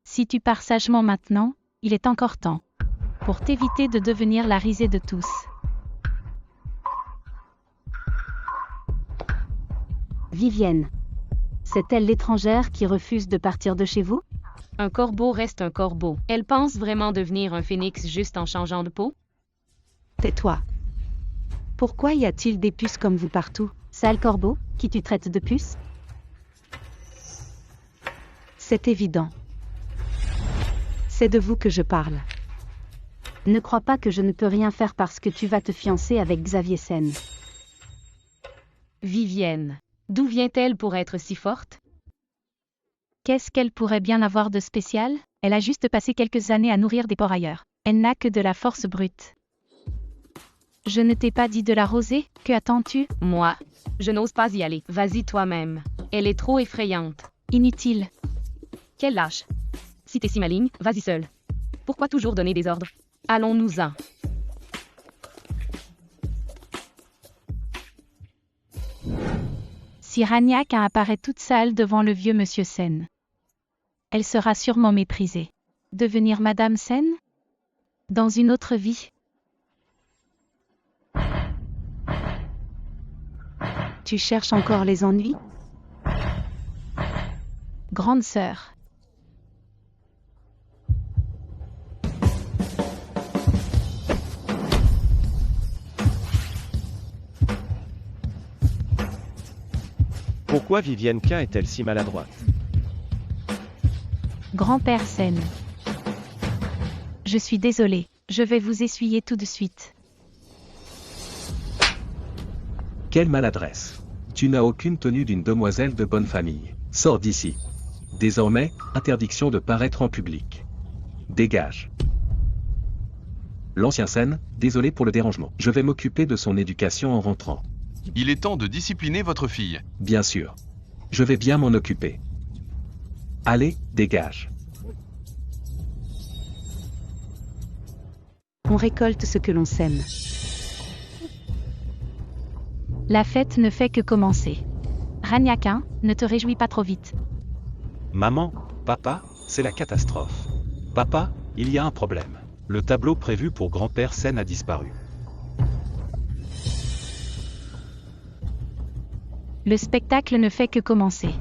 Si tu pars sagement maintenant, il est encore temps. Pour t'éviter de devenir la risée de tous. Vivienne. C'est elle l'étrangère qui refuse de partir de chez vous? Un corbeau reste un corbeau. Elle pense vraiment devenir un phénix juste en changeant de peau? Tais-toi. Pourquoi y a-t-il des puces comme vous partout? Sale corbeau, qui tu traites de puce? C'est évident. C'est de vous que je parle. Ne crois pas que je ne peux rien faire parce que tu vas te fiancer avec Xavier Sen. Vivienne. D'où vient-elle pour être si forte? Qu'est-ce qu'elle pourrait bien avoir de spécial? Elle a juste passé quelques années à nourrir des porcs ailleurs. Elle n'a que de la force brute. Je ne t'ai pas dit de l'arroser? Que attends-tu? Moi. Je n'ose pas y aller. Vas-y toi-même. Elle est trop effrayante. Inutile. Quel lâche. Si t'es si maligne, vas-y seule. Pourquoi toujours donner des ordres? Allons-nous-en. Si Ragnac apparaît toute sale devant le vieux monsieur Sen, elle sera sûrement méprisée. Devenir Madame Sen? Dans une autre vie? Tu cherches encore les ennuis? Grande sœur. Pourquoi Vivienne Quint est-elle si maladroite? Grand-père Sen. Je suis désolée, je vais vous essuyer tout de suite. Quelle maladresse. Tu n'as aucune tenue d'une demoiselle de bonne famille. Sors d'ici. Désormais, interdiction de paraître en public. Dégage. L'ancien Sen, désolé pour le dérangement. Je vais m'occuper de son éducation en rentrant. Il est temps de discipliner votre fille. Bien sûr. Je vais bien m'en occuper. Allez, dégage. On récolte ce que l'on sème. La fête ne fait que commencer. Ragnac, ne te réjouis pas trop vite. Maman, papa, c'est la catastrophe. Papa, il y a un problème. Le tableau prévu pour grand-père Sen a disparu. Le spectacle ne fait que commencer.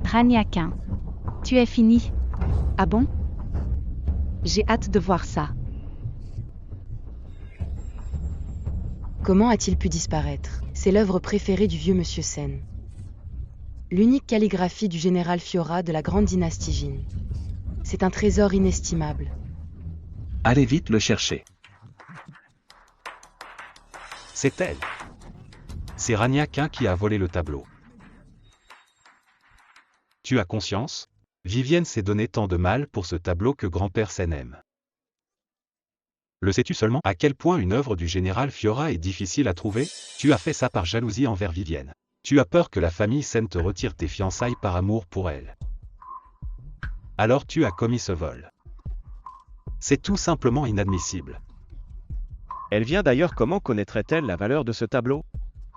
Ragnac, tu es fini. Ah bon? J'ai hâte de voir ça. Comment a-t-il pu disparaître? C'est l'œuvre préférée du vieux monsieur Sen. L'unique calligraphie du général Fiora de la grande dynastie Jin. C'est un trésor inestimable. Allez vite le chercher. C'est elle. C'est Ragnac qui a volé le tableau. Tu as conscience? Vivienne s'est donné tant de mal pour ce tableau que grand-père Sen aime. Le sais-tu seulement à quel point une œuvre du général Fiora est difficile à trouver? Tu as fait ça par jalousie envers Vivienne. Tu as peur que la famille Sen te retire tes fiançailles par amour pour elle. Alors tu as commis ce vol. C'est tout simplement inadmissible. Elle vient d'ailleurs, comment connaîtrait-elle la valeur de ce tableau?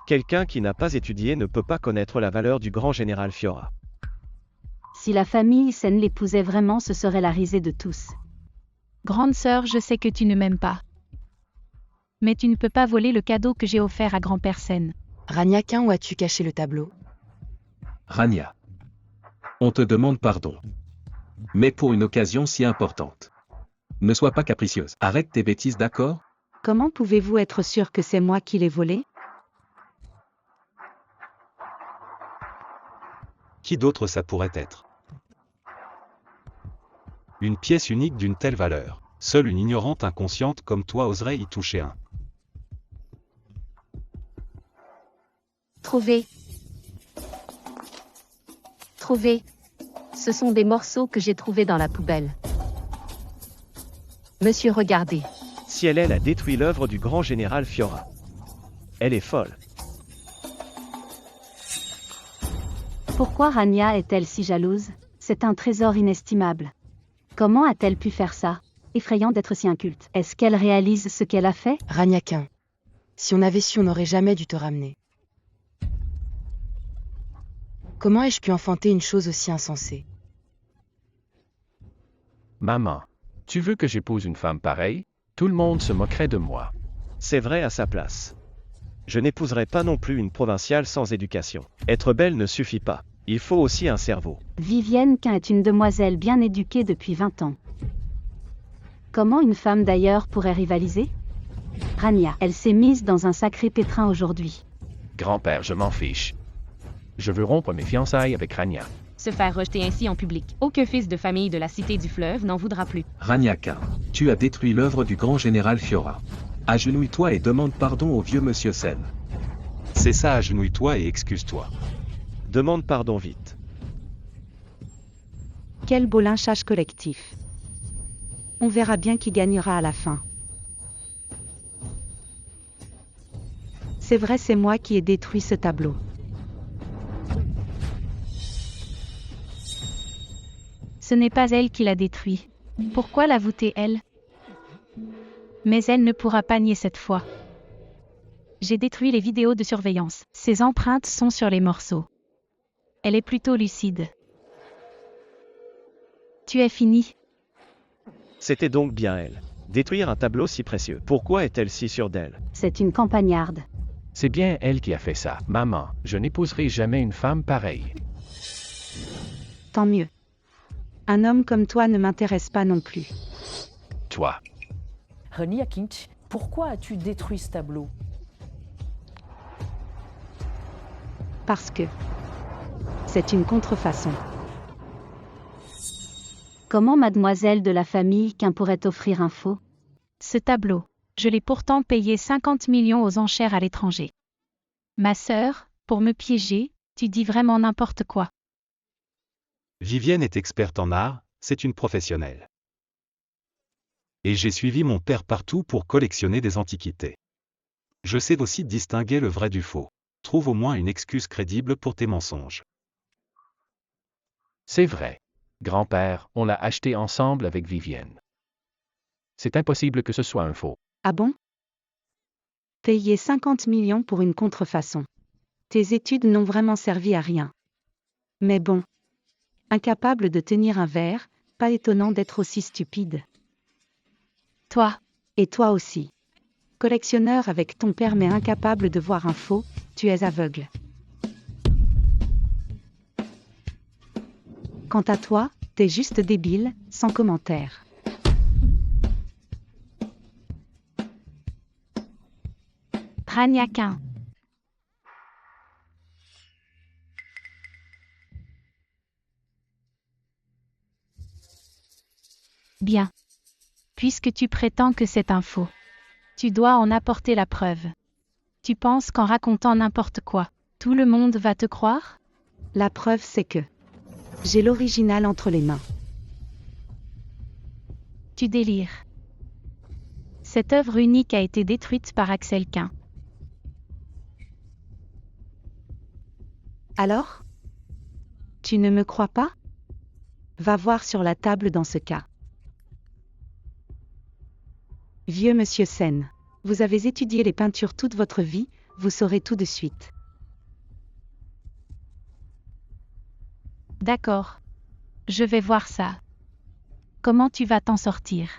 Quelqu'un qui n'a pas étudié ne peut pas connaître la valeur du grand général Fiora. Si la famille Sen l'épousait vraiment, ce serait la risée de tous. Grande sœur, je sais que tu ne m'aimes pas. Mais tu ne peux pas voler le cadeau que j'ai offert à grand-père Sen. Ragnac, où as-tu caché le tableau? Rania. On te demande pardon. Mais pour une occasion si importante. Ne sois pas capricieuse. Arrête tes bêtises, d'accord? Comment pouvez-vous être sûr que c'est moi qui l'ai volé? Qui d'autre ça pourrait être? Une pièce unique d'une telle valeur. Seule une ignorante inconsciente comme toi oserait y toucher un. Trouvé. Trouvé. Ce sont des morceaux que j'ai trouvés dans la poubelle. Monsieur, regardez. Si elle a détruit l'œuvre du grand général Fiora. Elle est folle. Pourquoi Rania est-elle si jalouse? C'est un trésor inestimable. Comment a-t-elle pu faire ça? Effrayant d'être si inculte. Est-ce qu'elle réalise ce qu'elle a fait? Ragnac, si on avait su, on n'aurait jamais dû te ramener. Comment ai-je pu enfanter une chose aussi insensée? Maman, tu veux que j'épouse une femme pareille? Tout le monde se moquerait de moi. C'est vrai à sa place. Je n'épouserai pas non plus une provinciale sans éducation. Être belle ne suffit pas. Il faut aussi un cerveau. Vivienne Quint est une demoiselle bien éduquée depuis 20 ans. Comment une femme d'ailleurs pourrait rivaliser? Rania, elle s'est mise dans un sacré pétrin aujourd'hui. Grand-père, je m'en fiche. Je veux rompre mes fiançailles avec Rania. Se faire rejeter ainsi en public. Aucun fils de famille de la cité du fleuve n'en voudra plus. Rania Quint, tu as détruit l'œuvre du grand général Fiora. Agenouille-toi et demande pardon au vieux monsieur Sen. C'est ça, agenouille-toi et excuse-toi. Demande pardon vite. Quel beau lynchage collectif. On verra bien qui gagnera à la fin. C'est vrai, c'est moi qui ai détruit ce tableau. Ce n'est pas elle qui l'a détruit. Pourquoi la voûter elle? Mais elle ne pourra pas nier cette fois. J'ai détruit les vidéos de surveillance. Ses empreintes sont sur les morceaux. Elle est plutôt lucide. Tu es fini. C'était donc bien elle. Détruire un tableau si précieux. Pourquoi est-elle si sûre d'elle? C'est une campagnarde. C'est bien elle qui a fait ça. Maman, je n'épouserai jamais une femme pareille. Tant mieux. Un homme comme toi ne m'intéresse pas non plus. Toi. Rania Quint, pourquoi as-tu détruit ce tableau? Parce que c'est une contrefaçon. Comment mademoiselle de la famille Quint pourrait offrir un faux? Ce tableau, je l'ai pourtant payé 50 millions aux enchères à l'étranger. Ma sœur, pour me piéger, tu dis vraiment n'importe quoi. Vivienne est experte en art, c'est une professionnelle. Et j'ai suivi mon père partout pour collectionner des antiquités. Je sais aussi distinguer le vrai du faux. Trouve au moins une excuse crédible pour tes mensonges. C'est vrai. Grand-père, on l'a acheté ensemble avec Vivienne. C'est impossible que ce soit un faux. Ah bon? Payer 50 millions pour une contrefaçon. Tes études n'ont vraiment servi à rien. Mais bon. Incapable de tenir un verre, pas étonnant d'être aussi stupide. Toi, et toi aussi. Collectionneur avec ton père mais incapable de voir un faux, tu es aveugle. Quant à toi, t'es juste débile, sans commentaire. Rania Quint. Bien. Puisque tu prétends que c'est un faux, tu dois en apporter la preuve. Tu penses qu'en racontant n'importe quoi, tout le monde va te croire? La preuve c'est que j'ai l'original entre les mains. Tu délires. Cette œuvre unique a été détruite par Axel Quint. Alors? Tu ne me crois pas? Va voir sur la table dans ce cas. Vieux monsieur Sen, vous avez étudié les peintures toute votre vie, vous saurez tout de suite. D'accord. Je vais voir ça. Comment tu vas t'en sortir?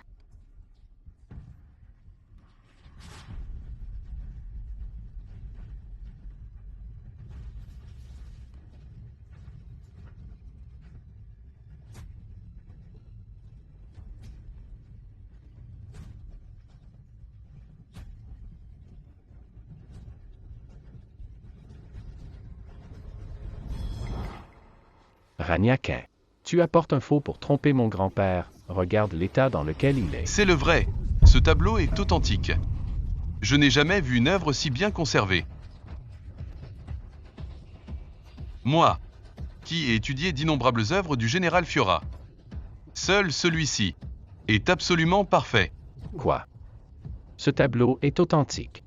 Rania Quint, tu apportes un faux pour tromper mon grand-père. Regarde l'état dans lequel il est. C'est le vrai. Ce tableau est authentique. Je n'ai jamais vu une œuvre si bien conservée. Moi, qui ai étudié d'innombrables œuvres du général Fiora. Seul celui-ci est absolument parfait. Quoi? Ce tableau est authentique.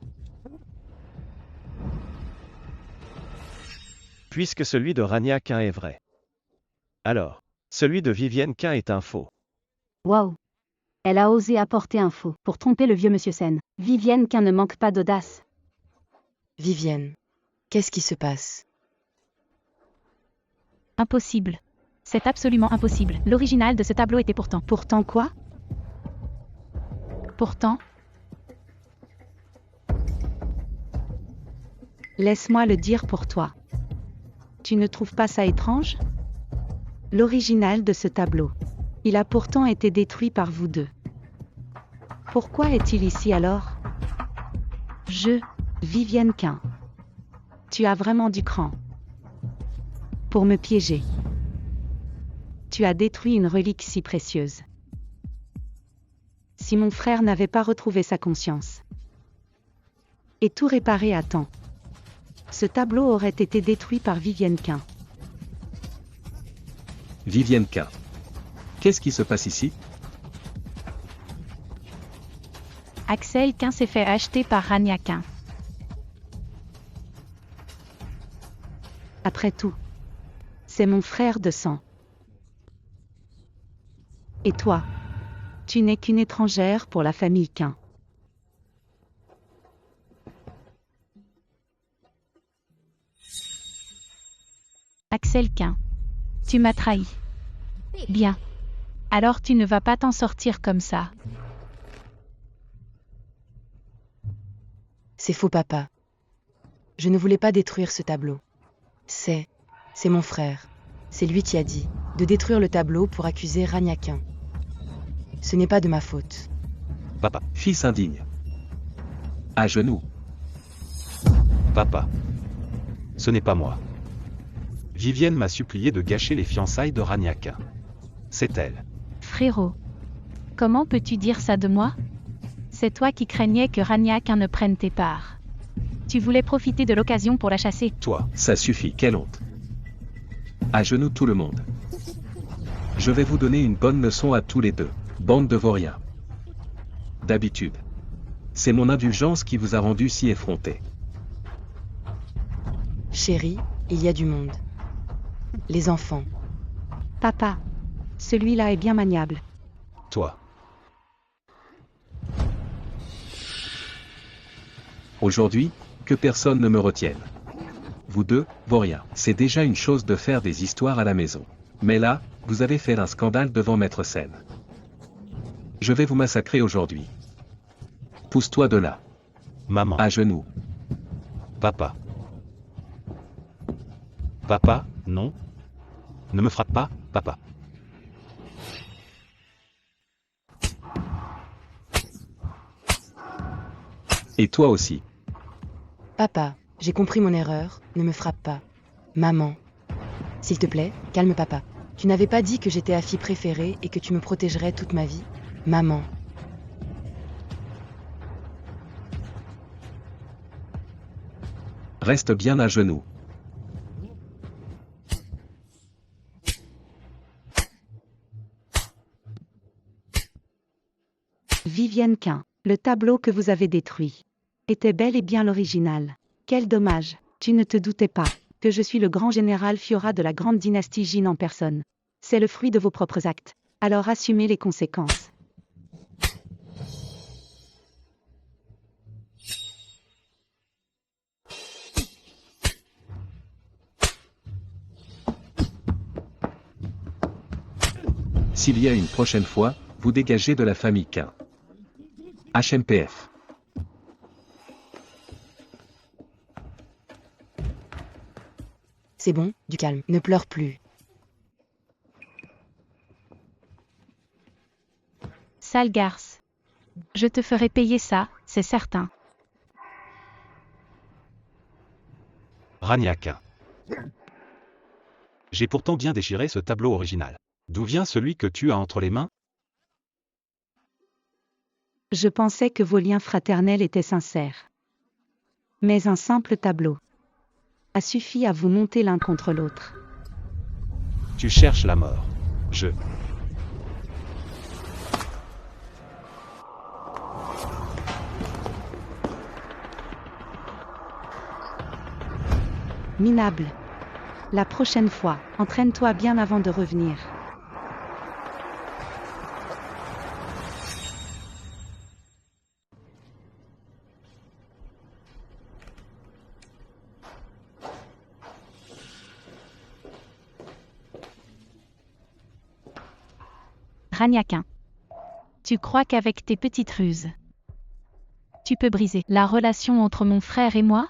Puisque celui de Rania Quint est vrai. Alors, celui de Vivienne Quint est un faux. Waouh! Elle a osé apporter un faux pour tromper le vieux monsieur Sen. Vivienne Quint ne manque pas d'audace. Vivienne, qu'est-ce qui se passe? Impossible. C'est absolument impossible. L'original de ce tableau était pourtant. Pourtant quoi? Pourtant. Laisse-moi le dire pour toi. Tu ne trouves pas ça étrange? L'original de ce tableau. Il a pourtant été détruit par vous deux. Pourquoi est-il ici alors? Vivienne Quint. Tu as vraiment du cran. Pour me piéger. Tu as détruit une relique si précieuse. Si mon frère n'avait pas retrouvé sa conscience et tout réparé à temps, ce tableau aurait été détruit par Vivienne Quint. Vivienne Quint. Qu'est-ce qui se passe ici? Axel Quint s'est fait acheter par Rania Quint. Après tout, c'est mon frère de sang. Et toi, tu n'es qu'une étrangère pour la famille Quint. Axel Quint. Tu m'as trahi. Bien. Alors tu ne vas pas t'en sortir comme ça. C'est faux, papa. Je ne voulais pas détruire ce tableau. C'est mon frère. C'est lui qui a dit de détruire le tableau pour accuser Rania Quint. Ce n'est pas de ma faute. Papa. Fils indigne. À genoux. Papa. Ce n'est pas moi. Vivienne m'a supplié de gâcher les fiançailles de Rania Quint. C'est elle. Frérot. Comment peux-tu dire ça de moi? C'est toi qui craignais que Rania Quint ne prenne tes parts. Tu voulais profiter de l'occasion pour la chasser. Toi. Ça suffit, quelle honte. À genoux tout le monde. Je vais vous donner une bonne leçon à tous les deux, bande de vauriens. D'habitude. C'est mon indulgence qui vous a rendu si effrontés. Chérie, il y a du monde. Les enfants. Papa, celui-là est bien maniable. Toi. Aujourd'hui, que personne ne me retienne. Vous deux, vauriens, c'est déjà une chose de faire des histoires à la maison. Mais là, vous avez fait un scandale devant Maître Sen. Je vais vous massacrer aujourd'hui. Pousse-toi de là. Maman. À genoux. Papa. Papa, non. Ne me frappe pas, papa. Et toi aussi. Papa, j'ai compris mon erreur, ne me frappe pas. Maman. S'il te plaît, calme papa. Tu n'avais pas dit que j'étais ta fille préférée et que tu me protégerais toute ma vie? Maman. Reste bien à genoux. Vivienne Quint, le tableau que vous avez détruit était bel et bien l'original. Quel dommage, tu ne te doutais pas que je suis le grand général Fiora de la grande dynastie Jin en personne. C'est le fruit de vos propres actes. Alors assumez les conséquences. S'il y a une prochaine fois, vous dégagez de la famille Quint. HMPF. C'est bon, du calme, ne pleure plus. Sale garce. Je te ferai payer ça, c'est certain. Rania Quint. J'ai pourtant bien déchiré ce tableau original. D'où vient celui que tu as entre les mains? Je pensais que vos liens fraternels étaient sincères. Mais un simple tableau a suffi à vous monter l'un contre l'autre. Tu cherches la mort. Je. Minable. La prochaine fois, entraîne-toi bien avant de revenir. Rania Quint. Tu crois qu'avec tes petites ruses, tu peux briser la relation entre mon frère et moi?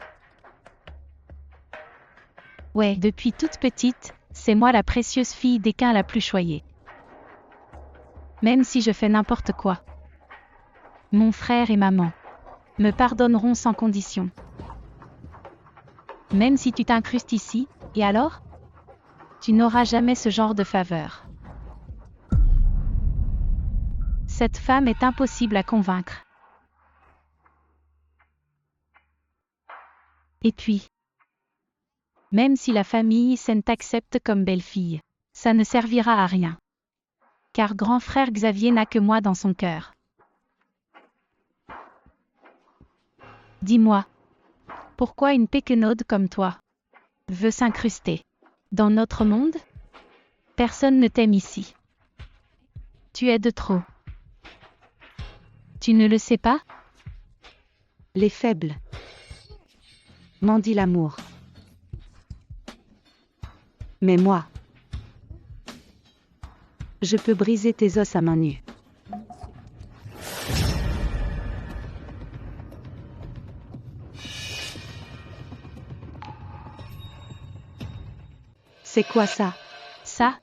Ouais, depuis toute petite, c'est moi la précieuse fille d'Équin la plus choyée. Même si je fais n'importe quoi. Mon frère et maman me pardonneront sans condition. Même si tu t'incrustes ici, et alors? Tu n'auras jamais ce genre de faveur. Cette femme est impossible à convaincre. Et puis, même si la famille Sen t'accepte comme belle-fille, ça ne servira à rien. Car grand frère Xavier n'a que moi dans son cœur. Dis-moi, pourquoi une péquenaude comme toi veut s'incruster dans notre monde? Personne ne t'aime ici. Tu es de trop. Tu ne le sais pas? Les faibles. Mendie l'amour. Mais moi, je peux briser tes os à main nue. C'est quoi ça? Ça,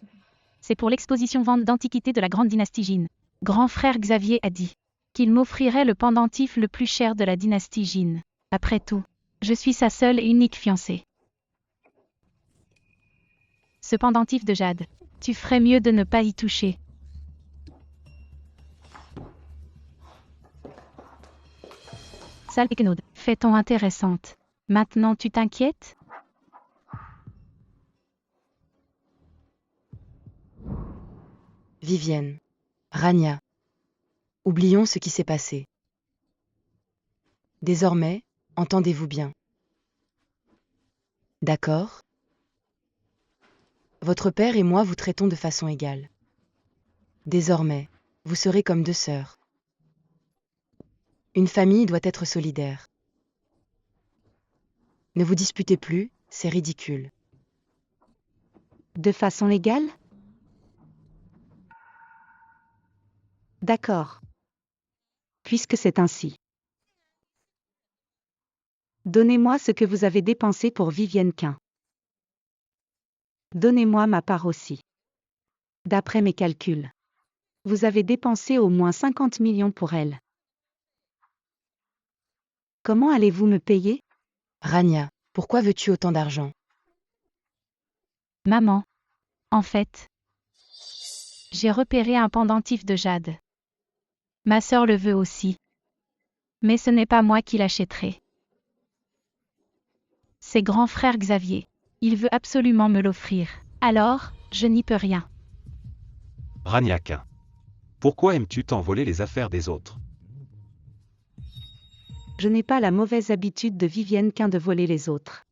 c'est pour l'exposition vente d'antiquités de la grande dynastie Jin. Grand frère Xavier a dit qu'il m'offrirait le pendentif le plus cher de la dynastie Jin. Après tout, je suis sa seule et unique fiancée. Ce pendentif de jade, tu ferais mieux de ne pas y toucher. Sale péquenaude, fait-on intéressante. Maintenant tu t'inquiètes? Vivienne. Rania. Oublions ce qui s'est passé. Désormais, entendez-vous bien. D'accord? Votre père et moi vous traitons de façon égale. Désormais, vous serez comme deux sœurs. Une famille doit être solidaire. Ne vous disputez plus, c'est ridicule. De façon légale? D'accord. Puisque c'est ainsi. Donnez-moi ce que vous avez dépensé pour Vivienne Quint. Donnez-moi ma part aussi. D'après mes calculs, vous avez dépensé au moins 50 millions pour elle. Comment allez-vous me payer? Rania, pourquoi veux-tu autant d'argent? Maman. En fait, j'ai repéré un pendentif de jade. Ma sœur le veut aussi. Mais ce n'est pas moi qui l'achèterai. C'est grand frère Xavier. Il veut absolument me l'offrir. Alors, je n'y peux rien. Rania Quint. Pourquoi aimes-tu tant voler les affaires des autres? Je n'ai pas la mauvaise habitude de Vivienne Quint de voler les autres.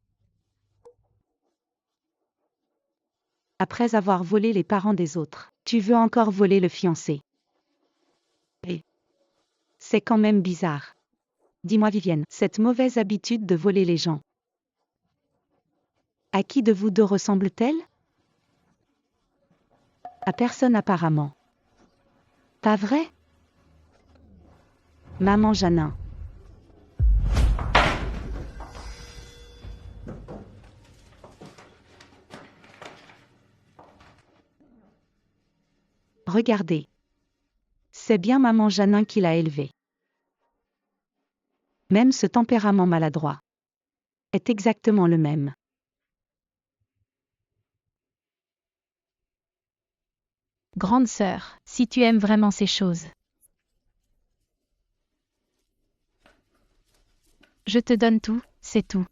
Après avoir volé les parents des autres, tu veux encore voler le fiancé. C'est quand même bizarre. Dis-moi Vivienne, cette mauvaise habitude de voler les gens. À qui de vous deux ressemble-t-elle? À personne apparemment. Pas vrai? Maman Janin. Regardez. C'est bien maman Janin qui l'a élevée. Même ce tempérament maladroit est exactement le même. Grande sœur, si tu aimes vraiment ces choses, je te donne tout, c'est tout.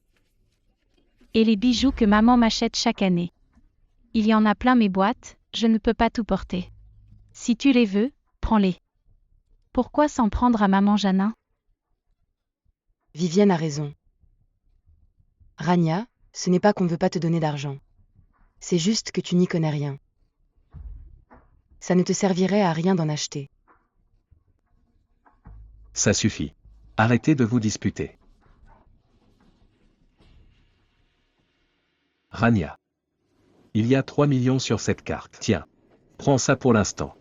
Et les bijoux que maman m'achète chaque année. Il y en a plein mes boîtes, je ne peux pas tout porter. Si tu les veux, prends-les. Pourquoi s'en prendre à maman Janin? Vivienne a raison. Rania, ce n'est pas qu'on ne veut pas te donner d'argent. C'est juste que tu n'y connais rien. Ça ne te servirait à rien d'en acheter. Ça suffit. Arrêtez de vous disputer. Rania. Il y a 3 millions sur cette carte. Tiens. Prends ça pour l'instant.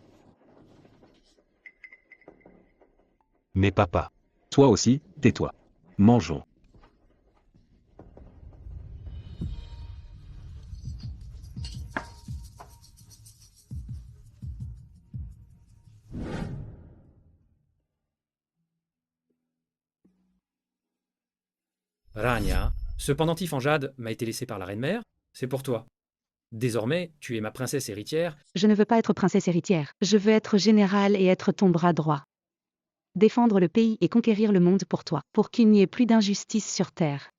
Mais papa. Toi aussi, tais-toi. Mangeons. Rania, ce pendentif en jade m'a été laissé par la reine-mère, c'est pour toi. Désormais, tu es ma princesse héritière. Je ne veux pas être princesse héritière. Je veux être générale et être ton bras droit. Défendre le pays et conquérir le monde pour toi, pour qu'il n'y ait plus d'injustice sur terre.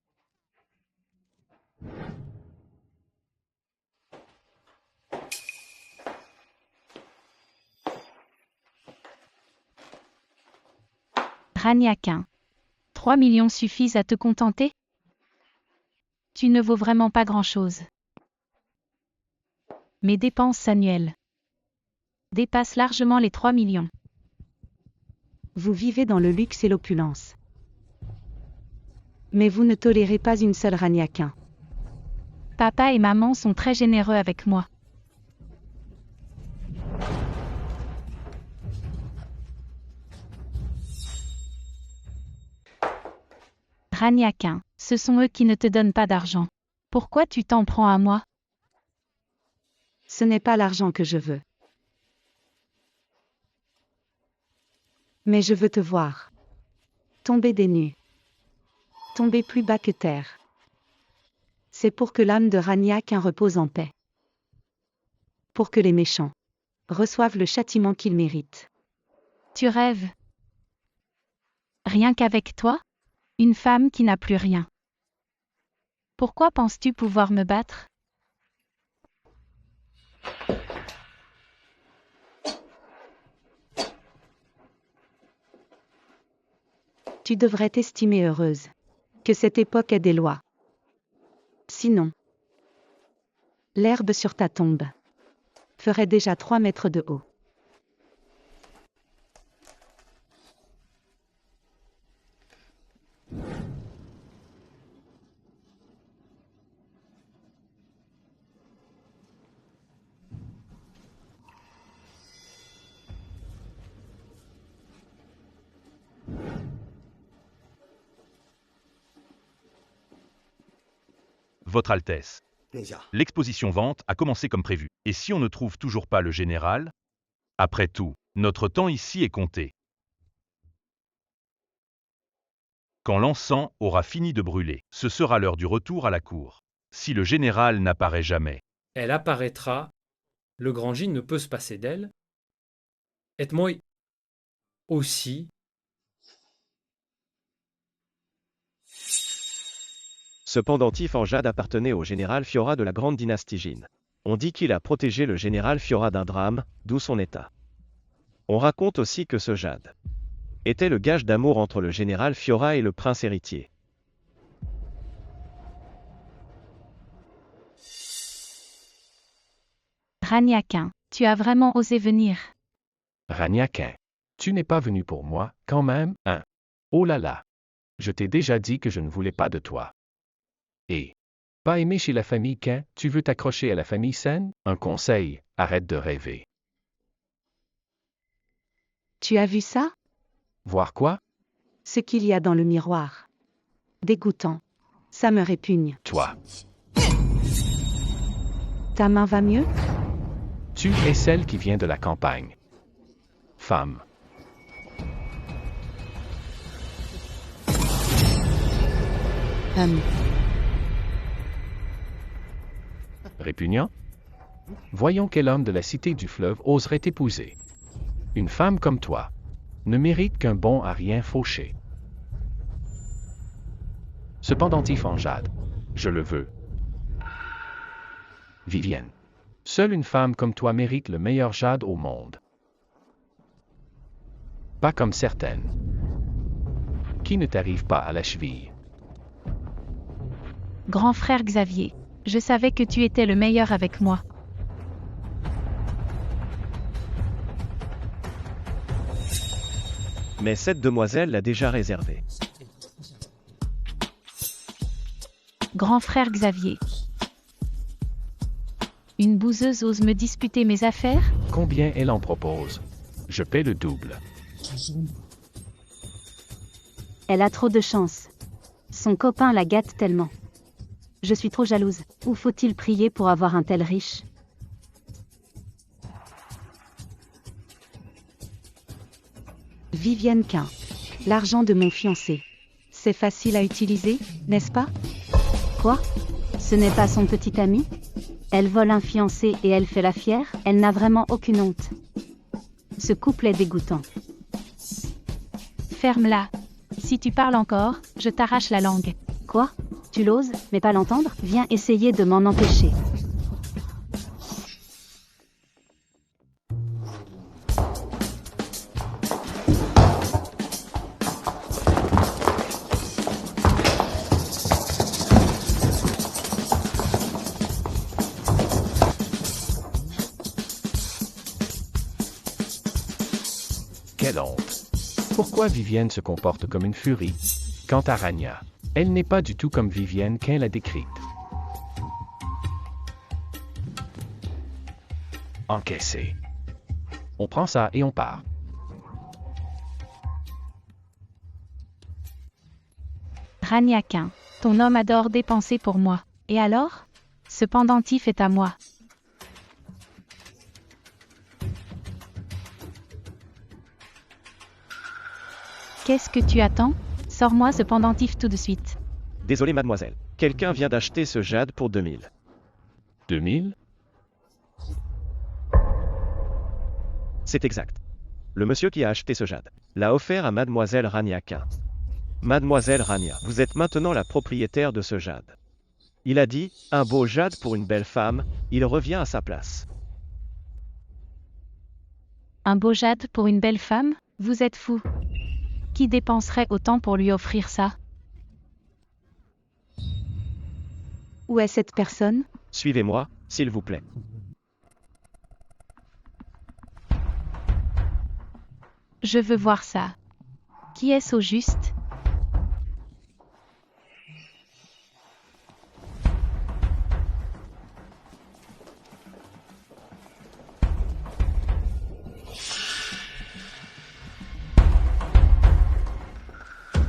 Rania Quint. 3 millions suffisent à te contenter? Tu ne vaux vraiment pas grand-chose. Mes dépenses annuelles dépassent largement les 3 millions. Vous vivez dans le luxe et l'opulence. Mais vous ne tolérez pas une seule Rania Quint. Papa et maman sont très généreux avec moi. Rania Quint, ce sont eux qui ne te donnent pas d'argent. Pourquoi tu t'en prends à moi? Ce n'est pas l'argent que je veux. Mais je veux te voir. Tomber des nues. Tomber plus bas que terre. C'est pour que l'âme de Rania Quint repose en paix. Pour que les méchants reçoivent le châtiment qu'ils méritent. Tu rêves. Rien qu'avec toi? Une femme qui n'a plus rien. Pourquoi penses-tu pouvoir me battre? Tu devrais t'estimer heureuse. Que cette époque ait des lois. Sinon, l'herbe sur ta tombe ferait déjà 3 mètres de haut. Votre Altesse. L'exposition vente a commencé comme prévu. Et si on ne trouve toujours pas le général? Après tout, notre temps ici est compté. Quand l'encens aura fini de brûler, ce sera l'heure du retour à la cour. Si le général n'apparaît jamais, Elle apparaîtra. Le grand Jin ne peut se passer d'elle. Et moi aussi. Ce pendentif en jade appartenait au général Fiora de la grande dynastie Jin. On dit qu'il a protégé le général Fiora d'un drame, d'où son état. On raconte aussi que ce jade était le gage d'amour entre le général Fiora et le prince héritier. Rania Quint, tu as vraiment osé venir. Rania Quint, tu n'es pas venu pour moi, quand même, hein? Oh là là! Je t'ai déjà dit que je ne voulais pas de toi. Et pas aimé chez la famille Quint, tu veux t'accrocher à la famille Sen? Un conseil, arrête de rêver. Tu as vu ça? Voir quoi? Ce qu'il y a dans le miroir. Dégoûtant. Ça me répugne. Toi. Ta main va mieux? Tu es celle qui vient de la campagne. Femme. Répugnant? Voyons quel homme de la cité du fleuve oserait t'épouser. Une femme comme toi ne mérite qu'un bon à rien fauché. Ce pendentif en jade, je le veux. Vivienne. Seule une femme comme toi mérite le meilleur jade au monde. Pas comme certaines, qui ne t'arrivent pas à la cheville. Grand frère Xavier, je savais que tu étais le meilleur avec moi. Mais cette demoiselle l'a déjà réservé. Grand frère Xavier. Une bouseuse ose me disputer mes affaires? Combien elle en propose? Je paie le double. Elle a trop de chance. Son copain la gâte tellement. Je suis trop jalouse. Ou faut-il prier pour avoir un tel riche? Vivienne Quint. L'argent de mon fiancé. C'est facile à utiliser, n'est-ce pas? Quoi? Ce n'est pas son petit ami? Elle vole un fiancé et elle fait la fière? Elle n'a vraiment aucune honte. Ce couple est dégoûtant. Ferme-la. Si tu parles encore, je t'arrache la langue. Quoi? Tu l'oses, mais pas l'entendre? Viens essayer de m'en empêcher. Quelle honte! Pourquoi Vivienne se comporte comme une furie? Quant à Rania, elle n'est pas du tout comme Vivienne qu'elle l'a décrite. Encaissé. On prend ça et on part. Raniakin, ton homme adore dépenser pour moi. Et alors? Ce pendentif est à moi. Qu'est-ce que tu attends? Sors-moi ce pendentif tout de suite. Désolé mademoiselle, quelqu'un vient d'acheter ce jade pour 2000. 2000? C'est exact. Le monsieur qui a acheté ce jade l'a offert à mademoiselle Raniakin. Mademoiselle Rania, vous êtes maintenant la propriétaire de ce jade. Il a dit, un beau jade pour une belle femme, il revient à sa place. Un beau jade pour une belle femme? Vous êtes fou. Qui dépenserait autant pour lui offrir ça? Où est cette personne? Suivez-moi, s'il vous plaît. Je veux voir ça. Qui est-ce au juste?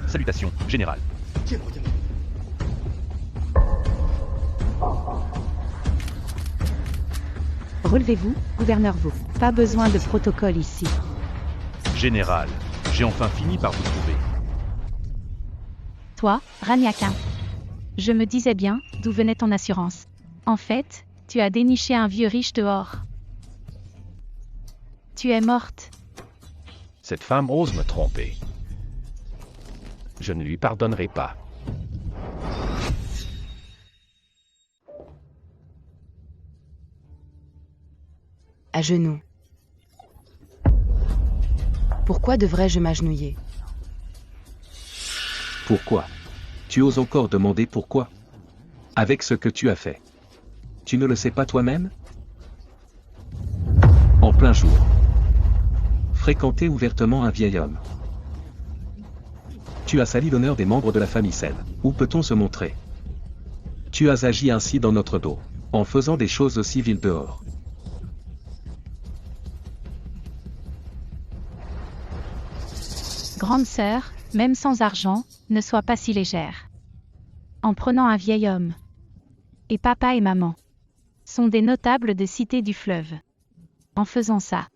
Salutations, général. Relevez-vous, gouverneur Vo. Pas besoin de protocole ici. Général, j'ai enfin fini par vous trouver. Toi, Raniakin. Je me disais bien, d'où venait ton assurance. En fait, tu as déniché un vieux riche dehors. Tu es morte. Cette femme ose me tromper. Je ne lui pardonnerai pas. À genoux. Pourquoi devrais-je m'agenouiller? Pourquoi? Tu oses encore demander pourquoi? Avec ce que tu as fait. Tu ne le sais pas toi-même? En plein jour. Fréquenter ouvertement un vieil homme. Tu as sali l'honneur des membres de la famille Sen. Où peut-on se montrer? Tu as agi ainsi dans notre dos, en faisant des choses aussi viles dehors. Grande sœur, même sans argent, ne sois pas si légère. En prenant un vieil homme. Et papa et maman sont des notables de cité du fleuve. En faisant ça,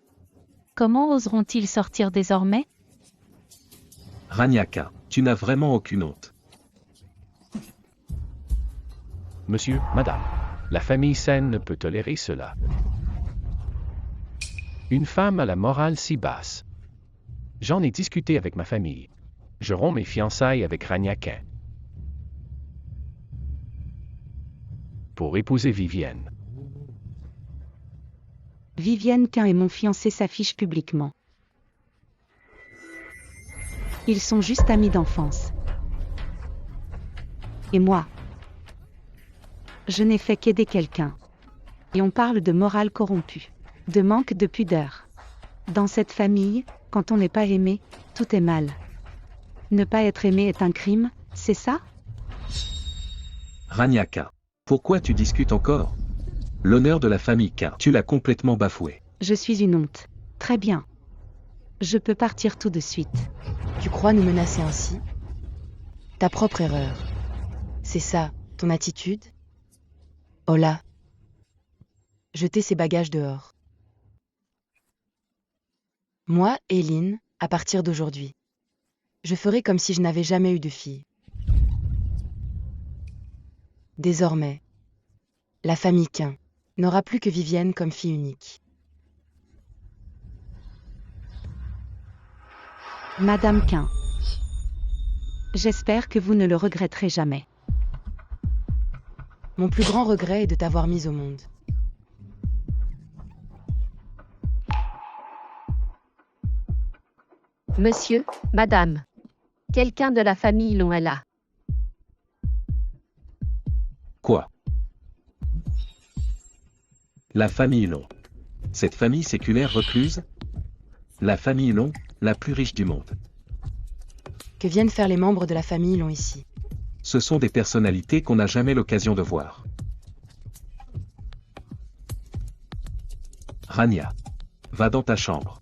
comment oseront-ils sortir désormais? Raniakin, tu n'as vraiment aucune honte. Monsieur, madame, la famille Sen ne peut tolérer cela. Une femme à la morale si basse. J'en ai discuté avec ma famille. Je romps mes fiançailles avec Raniakin. Pour épouser Vivienne. Vivienne Quin et mon fiancé s'affichent publiquement. Ils sont juste amis d'enfance. Et moi, je n'ai fait qu'aider quelqu'un. Et on parle de morale corrompue, de manque de pudeur. Dans cette famille, quand on n'est pas aimé, tout est mal. Ne pas être aimé est un crime, c'est ça? Raniakin, pourquoi tu discutes encore? L'honneur de la famille Quin, tu l'as complètement bafoué. Je suis une honte. Très bien. Je peux partir tout de suite. Tu crois nous menacer ainsi? Ta propre erreur. C'est ça, ton attitude? Hola. Jetez ces bagages dehors. Moi, Eileen, à partir d'aujourd'hui. Je ferai comme si je n'avais jamais eu de fille. Désormais, la famille Quint n'aura plus que Vivienne comme fille unique. Madame Quint. J'espère que vous ne le regretterez jamais. Mon plus grand regret est de t'avoir mise au monde. Monsieur, madame. Quelqu'un de la famille Long est là. Quoi? La famille Long. Cette famille séculaire recluse? La famille Long, la plus riche du monde. Que viennent faire les membres de la famille Long ici? Ce sont des personnalités qu'on n'a jamais l'occasion de voir. Rania, va dans ta chambre.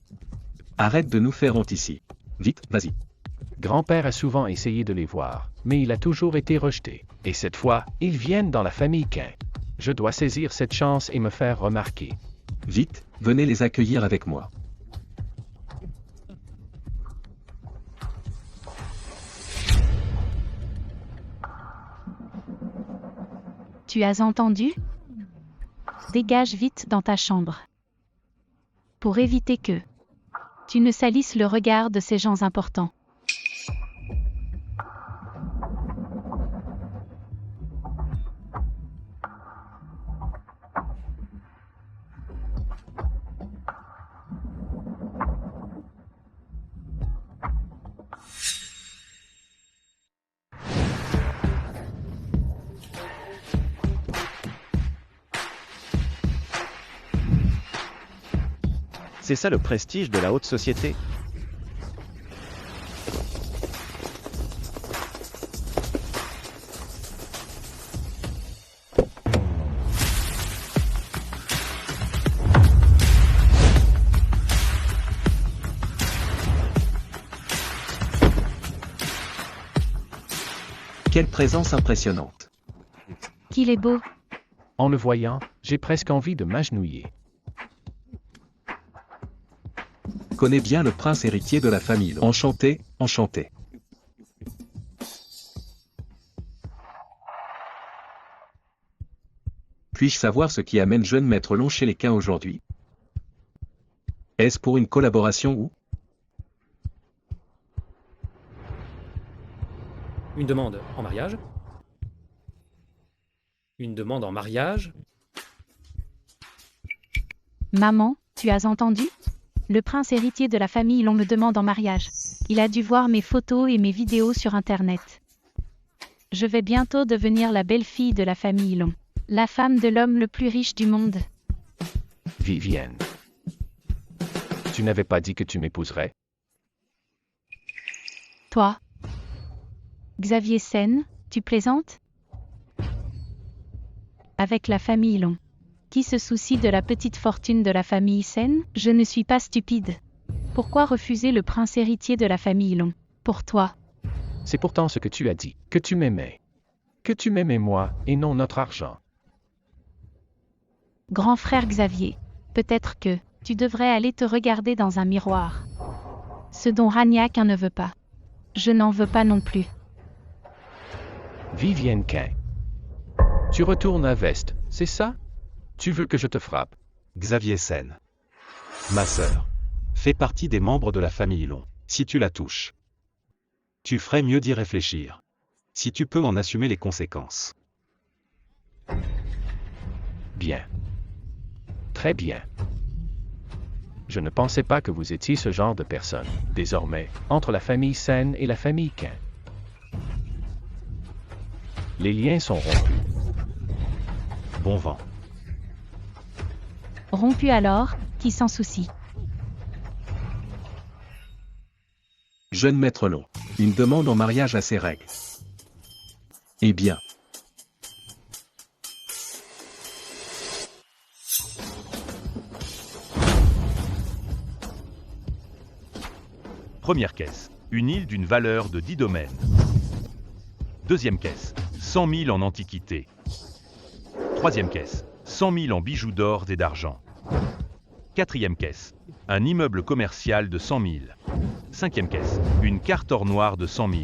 Arrête de nous faire honte ici. Vite, vas-y. Grand-père a souvent essayé de les voir, mais il a toujours été rejeté. Et cette fois, ils viennent dans la famille Quint. Je dois saisir cette chance et me faire remarquer. Vite, venez les accueillir avec moi. Tu as entendu? Dégage vite dans ta chambre. Pour éviter que tu ne salisses le regard de ces gens importants. C'est ça le prestige de la haute société? Quelle présence impressionnante. Qu'il est beau. En le voyant, j'ai presque envie de m'agenouiller. Connais bien le prince héritier de la famille. Enchanté, enchanté. Puis-je savoir ce qui amène jeune maître Long chez les Quint aujourd'hui? Est-ce pour une collaboration ou? Une demande en mariage? Une demande en mariage? Maman, tu as entendu? Le prince héritier de la famille Long me demande en mariage. Il a dû voir mes photos et mes vidéos sur Internet. Je vais bientôt devenir la belle-fille de la famille Long. La femme de l'homme le plus riche du monde. Vivienne. Tu n'avais pas dit que tu m'épouserais? Toi? Xavier Sen, tu plaisantes? Avec la famille Long. Qui se soucie de la petite fortune de la famille Sen? Je ne suis pas stupide. Pourquoi refuser le prince héritier de la famille Long? Pour toi. C'est pourtant ce que tu as dit, que tu m'aimais. Que tu m'aimais moi, et non notre argent. Grand frère Xavier, peut-être que tu devrais aller te regarder dans un miroir. Ce dont Rania Quint ne veut pas. Je n'en veux pas non plus. Vivienne Quint. Tu retournes à Veste, c'est ça? Tu veux que je te frappe? Xavier Sen. Ma sœur. Fait partie des membres de la famille Long. Si tu la touches, tu ferais mieux d'y réfléchir. Si tu peux en assumer les conséquences. Bien. Très bien. Je ne pensais pas que vous étiez ce genre de personne, désormais, entre la famille Sen et la famille Quint. Les liens sont rompus. Bon vent. Rompu alors, qui s'en soucie? Jeune maître Long, une demande en mariage à ses règles. Eh bien. Première caisse, une île d'une valeur de 10 domaines. Deuxième caisse, 100 000 en antiquités. Troisième caisse, 100 000 en bijoux d'or et d'argent. Quatrième caisse. Un immeuble commercial de 100 000. Cinquième caisse. Une carte or noire de 100 000.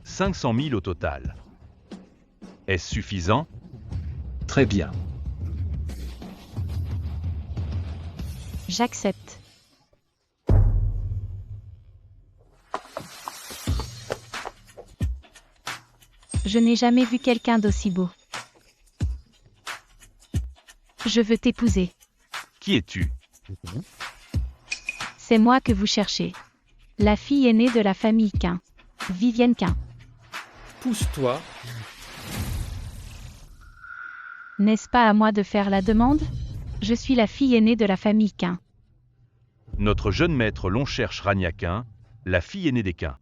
500 000 au total. Est-ce suffisant? Très bien. J'accepte. Je n'ai jamais vu quelqu'un d'aussi beau. Je veux t'épouser. Qui es-tu? C'est moi que vous cherchez. La fille aînée de la famille Quint. Vivienne Quint. Pousse-toi. N'est-ce pas à moi de faire la demande? Je suis la fille aînée de la famille Quint. Notre jeune maître Long cherche Rania Quint, la fille aînée des Quint.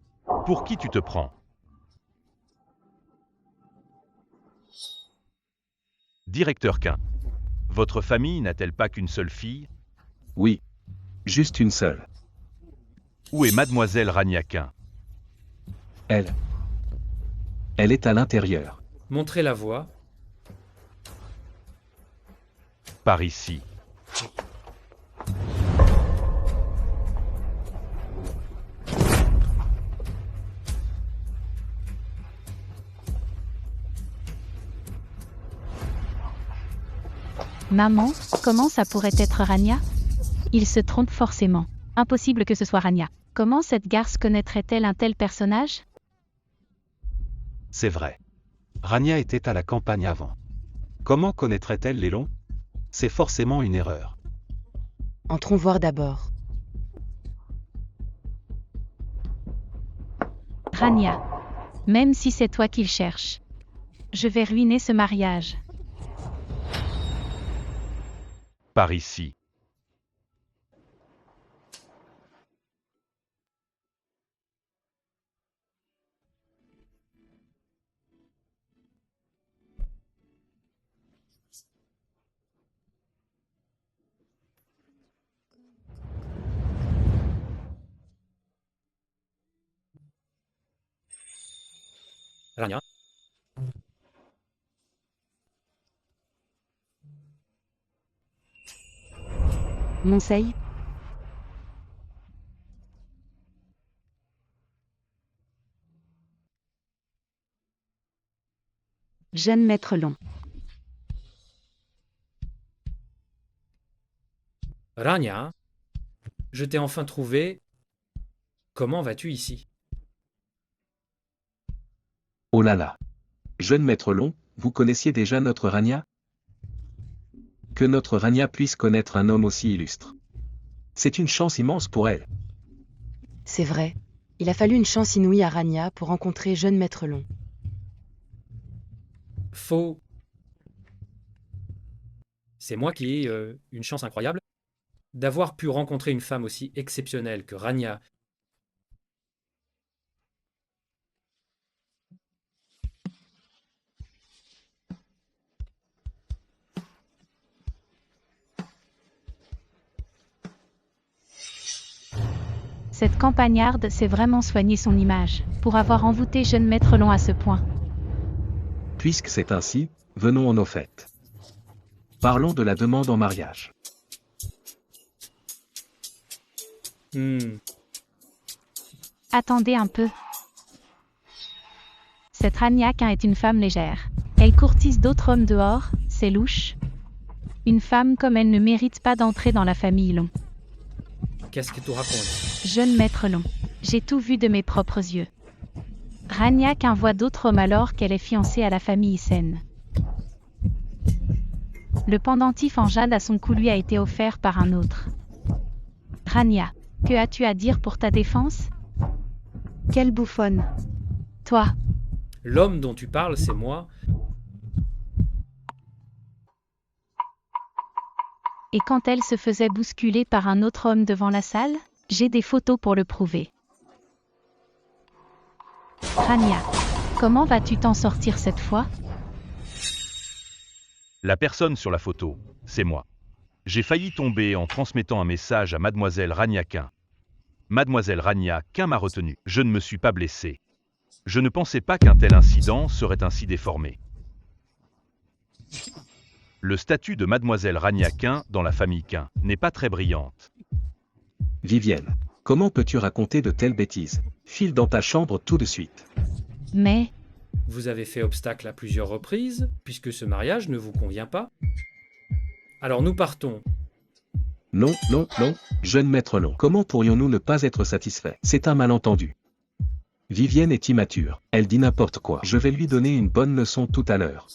Pour qui tu te prends? Directeur Quint. Votre famille n'a-t-elle pas qu'une seule fille? Oui. Juste une seule. Où est mademoiselle Rania Quint? Elle est à l'intérieur. Montrez la voie. Par ici. Maman, comment ça pourrait être Rania? Il se trompe forcément. Impossible que ce soit Rania. Comment cette garce connaîtrait-elle un tel personnage? C'est vrai. Rania était à la campagne avant. Comment connaîtrait-elle les longs? C'est forcément une erreur. Entrons voir d'abord. Rania. Même si c'est toi qu'il cherche. Je vais ruiner ce mariage. Par ici. Rania. Monseille. Jeune maître Long. Rania, je t'ai enfin trouvé. Comment vas-tu ici? Oh là là. Jeune maître Long, vous connaissiez déjà notre Rania? Que notre Rania puisse connaître un homme aussi illustre. C'est une chance immense pour elle. C'est vrai. Il a fallu une chance inouïe à Rania pour rencontrer jeune maître Long. Faux. C'est moi qui ai une chance incroyable d'avoir pu rencontrer une femme aussi exceptionnelle que Rania. Cette campagnarde sait vraiment soigner son image, pour avoir envoûté jeune maître Long à ce point. Puisque c'est ainsi, venons-en au fait. Parlons de la demande en mariage. Attendez un peu. Cette Rania Quint est une femme légère. Elle courtise d'autres hommes dehors, c'est louche. Une femme comme elle ne mérite pas d'entrer dans la famille Long. Qu'est-ce que tu racontes? Jeune maître Long, j'ai tout vu de mes propres yeux. Rania Quint voit d'autres hommes alors qu'elle est fiancée à la famille Sen. Le pendentif en jade à son cou lui a été offert par un autre. Rania, que as-tu à dire pour ta défense? Quelle bouffonne. Toi. L'homme dont tu parles, c'est moi. Et quand elle se faisait bousculer par un autre homme devant la salle, j'ai des photos pour le prouver. Rania, comment vas-tu t'en sortir cette fois? La personne sur la photo, c'est moi. J'ai failli tomber en transmettant un message à mademoiselle Rania Quint. Mademoiselle Rania Quint m'a retenu. Je ne me suis pas blessé. Je ne pensais pas qu'un tel incident serait ainsi déformé. Le statut de mademoiselle Rania Quint dans la famille Quint n'est pas très brillante. Vivienne, comment peux-tu raconter de telles bêtises? File dans ta chambre tout de suite. Mais, Vous avez fait obstacle à plusieurs reprises, puisque ce mariage ne vous convient pas. Alors nous partons. Non, non, non, jeune maître Long. Comment pourrions-nous ne pas être satisfaits? C'est un malentendu. Vivienne est immature. Elle dit n'importe quoi. Je vais lui donner une bonne leçon tout à l'heure.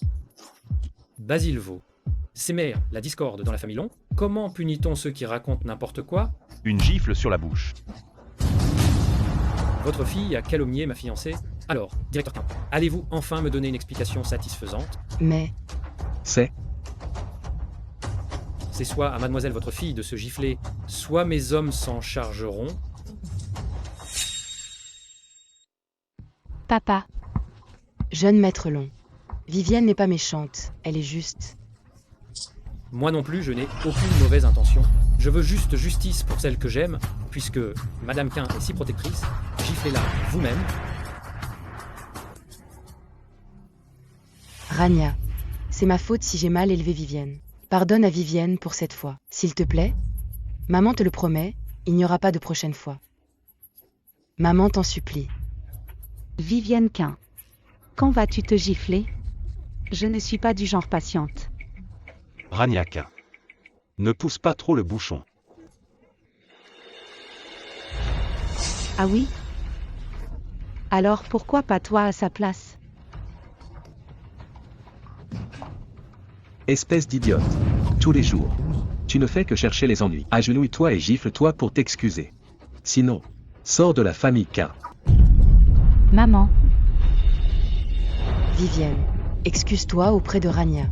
Basile Vaux. S'émère la discorde dans la famille Long. Comment punit-on ceux qui racontent n'importe quoi? Une gifle sur la bouche. Votre fille a calomnié ma fiancée. Alors, directeur Quint, allez-vous enfin me donner une explication satisfaisante? Mais, C'est soit à mademoiselle votre fille de se gifler, soit mes hommes s'en chargeront. papa, jeune maître Long, Vivienne n'est pas méchante, elle est juste. Moi non plus, je n'ai aucune mauvaise intention. Je veux juste justice pour celle que j'aime, puisque Madame Quint est si protectrice. Giflez-la vous-même. Rania, c'est ma faute si j'ai mal élevé Vivienne. Pardonne à Vivienne pour cette fois, s'il te plaît. Maman te le promet, il n'y aura pas de prochaine fois. Maman t'en supplie. Vivienne Quint. Quand vas-tu te gifler? Je ne suis pas du genre patiente. Rania Quint. Ne pousse pas trop le bouchon. Ah oui? Alors pourquoi pas toi à sa place? espèce d'idiote. Tous les jours. Tu ne fais que chercher les ennuis. Agenouille-toi et gifle-toi pour t'excuser. Sinon, sors de la famille Quint. maman, Vivienne, excuse-toi auprès de Rania.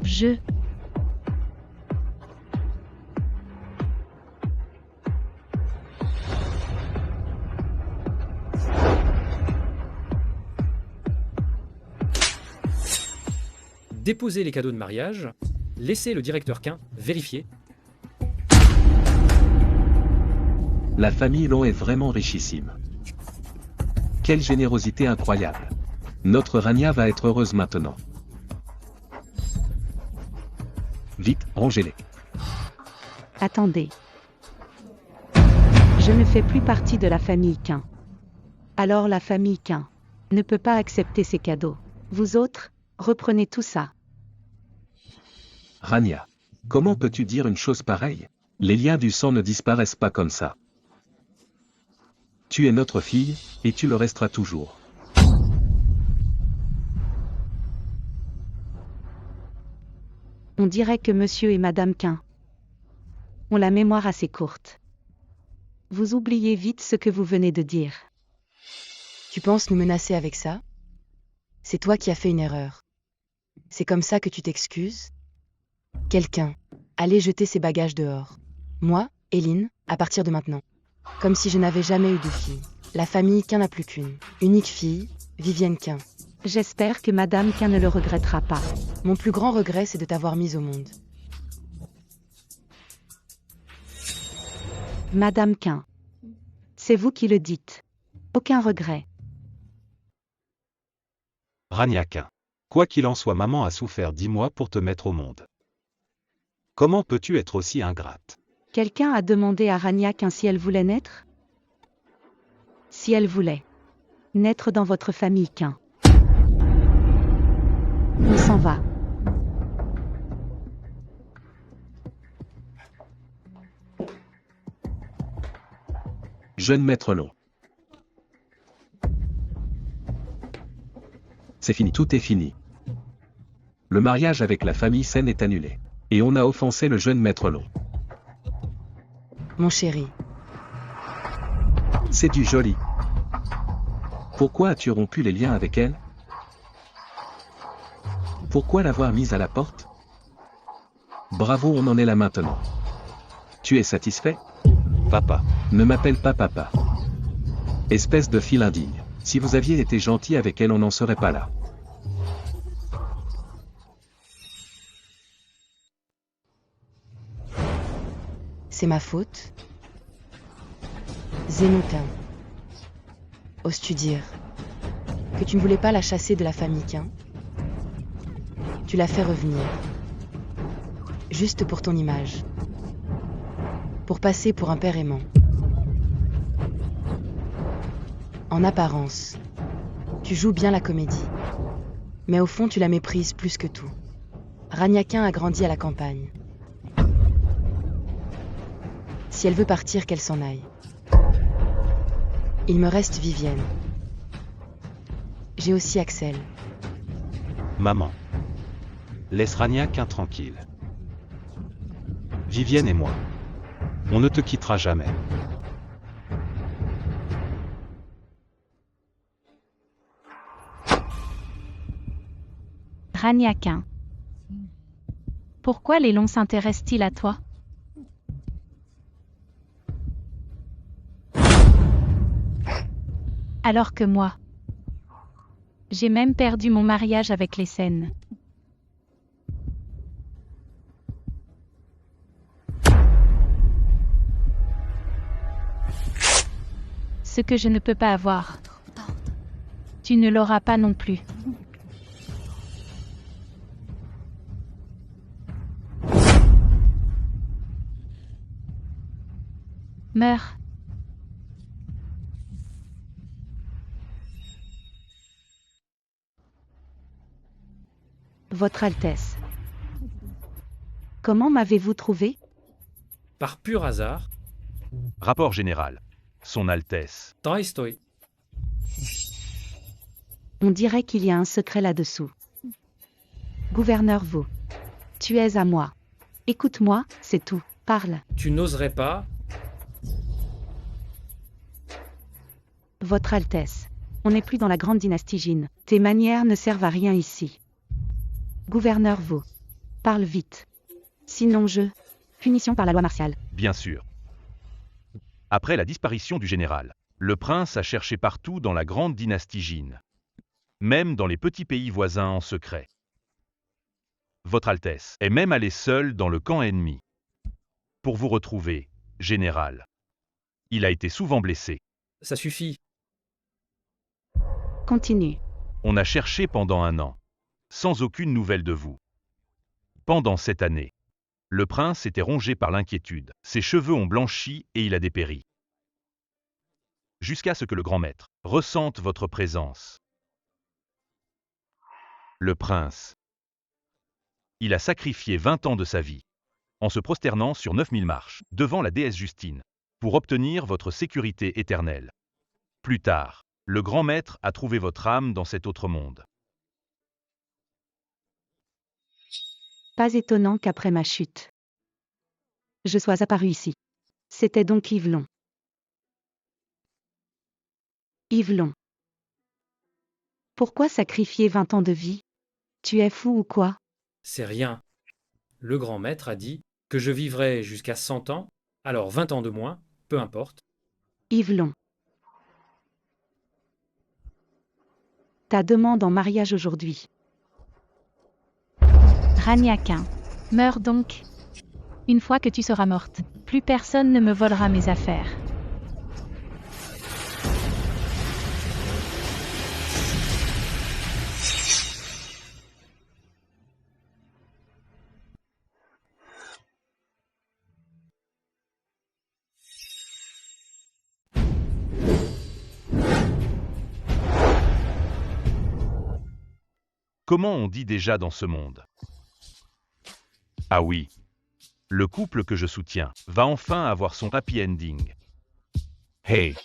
je, Déposez les cadeaux de mariage, laissez le directeur Quint vérifier. La famille Long est vraiment richissime. Quelle générosité incroyable. Notre Rania va être heureuse maintenant. Vite, rangez-les. Attendez. Je ne fais plus partie de la famille Quint. Alors la famille Quint ne peut pas accepter ces cadeaux. Vous autres, reprenez tout ça. Rania, comment peux-tu dire une chose pareille? Les liens du sang ne disparaissent pas comme ça. Tu es notre fille, et tu le resteras toujours. On dirait que monsieur et madame Quint ont la mémoire assez courte. Vous oubliez vite ce que vous venez de dire. Tu penses nous menacer avec ça? C'est toi qui as fait une erreur. C'est comme ça que tu t'excuses? Quelqu'un, allez jeter ses bagages dehors. Moi, Éline, à partir de maintenant. Comme si je n'avais jamais eu de fille. La famille Quint n'a plus qu'une. Unique fille, Vivienne Quint. J'espère que madame Quint ne le regrettera pas. Mon plus grand regret, c'est de t'avoir mise au monde. Madame Quint. C'est vous qui le dites. Aucun regret. Rania Quint. Quoi qu'il en soit, maman a souffert 10 mois pour te mettre au monde. Comment peux-tu être aussi ingrate? Quelqu'un a demandé à Rania Quint si elle voulait naître? Si elle voulait naître dans votre famille Quint. On s'en va. Jeune maître Long. C'est fini, tout est fini. Le mariage avec la famille Sen est annulé. Et on a offensé le jeune maître Long. Mon chéri. C'est du joli. Pourquoi as-tu rompu les liens avec elle? Pourquoi l'avoir mise à la porte? Bravo, on en est là maintenant. Tu es satisfait? Papa. Ne m'appelle pas papa. Espèce de fille indigne. Si vous aviez été gentil avec elle, on n'en serait pas là. C'est ma faute? Zénotin. Oses-tu dire que tu ne voulais pas la chasser de la famille Quint? Tu l'as fait revenir. Juste pour ton image. Pour passer pour un père aimant. En apparence, tu joues bien la comédie. Mais au fond, tu la méprises plus que tout. Ragnaquin a grandi à la campagne. Si elle veut partir, qu'elle s'en aille. Il me reste Vivienne. J'ai aussi Axel. Maman. Laisse Ragnaquin tranquille. Vivienne et moi. On ne te quittera jamais. Ragnaquin. Pourquoi les longs s'intéressent-ils à toi? Alors que moi, j'ai même perdu mon mariage avec les scènes. Ce que je ne peux pas avoir, tu ne l'auras pas non plus. Meurs. Votre Altesse. Comment m'avez-vous trouvé? Par pur hasard, Rapport général. Son Altesse. Tolstoy. On dirait qu'il y a un secret là-dessous. Gouverneur Vaux. Tu es à moi. Écoute-moi, c'est tout. Parle. Tu n'oserais pas. Votre Altesse. On n'est plus dans la grande dynastie Jin. Tes manières ne servent à rien ici. Gouverneur Vaux. Parle vite. Sinon punition par la loi martiale. Bien sûr. Après la disparition du général, le prince a cherché partout dans la grande dynastie Jin. Même dans les petits pays voisins en secret. Votre Altesse est même allé seul dans le camp ennemi. Pour vous retrouver, général. Il a été souvent blessé. Ça suffit. Continue. On a cherché pendant 1 an, sans aucune nouvelle de vous. Pendant cette année, le prince était rongé par l'inquiétude, ses cheveux ont blanchi et il a dépéri. Jusqu'à ce que le grand maître ressente votre présence. Le prince. Il a sacrifié 20 ans de sa vie, en se prosternant sur 9000 marches, devant la déesse Justine, pour obtenir votre sécurité éternelle. Plus tard, le grand maître a trouvé votre âme dans cet autre monde. Pas étonnant qu'après ma chute, je sois apparu ici. C'était donc Yvelon. Yvelon. Pourquoi sacrifier 20 ans de vie? Tu es fou ou quoi? C'est rien. Le grand maître a dit que je vivrais jusqu'à 100 ans, alors 20 ans de moins, peu importe. Yvelon. Ta demande en mariage aujourd'hui. Ragnaquin. Meurs donc. Une fois que tu seras morte, plus personne ne me volera mes affaires. Comment on dit déjà dans ce monde? Ah oui. Le couple que je soutiens va enfin avoir son happy ending. Hey!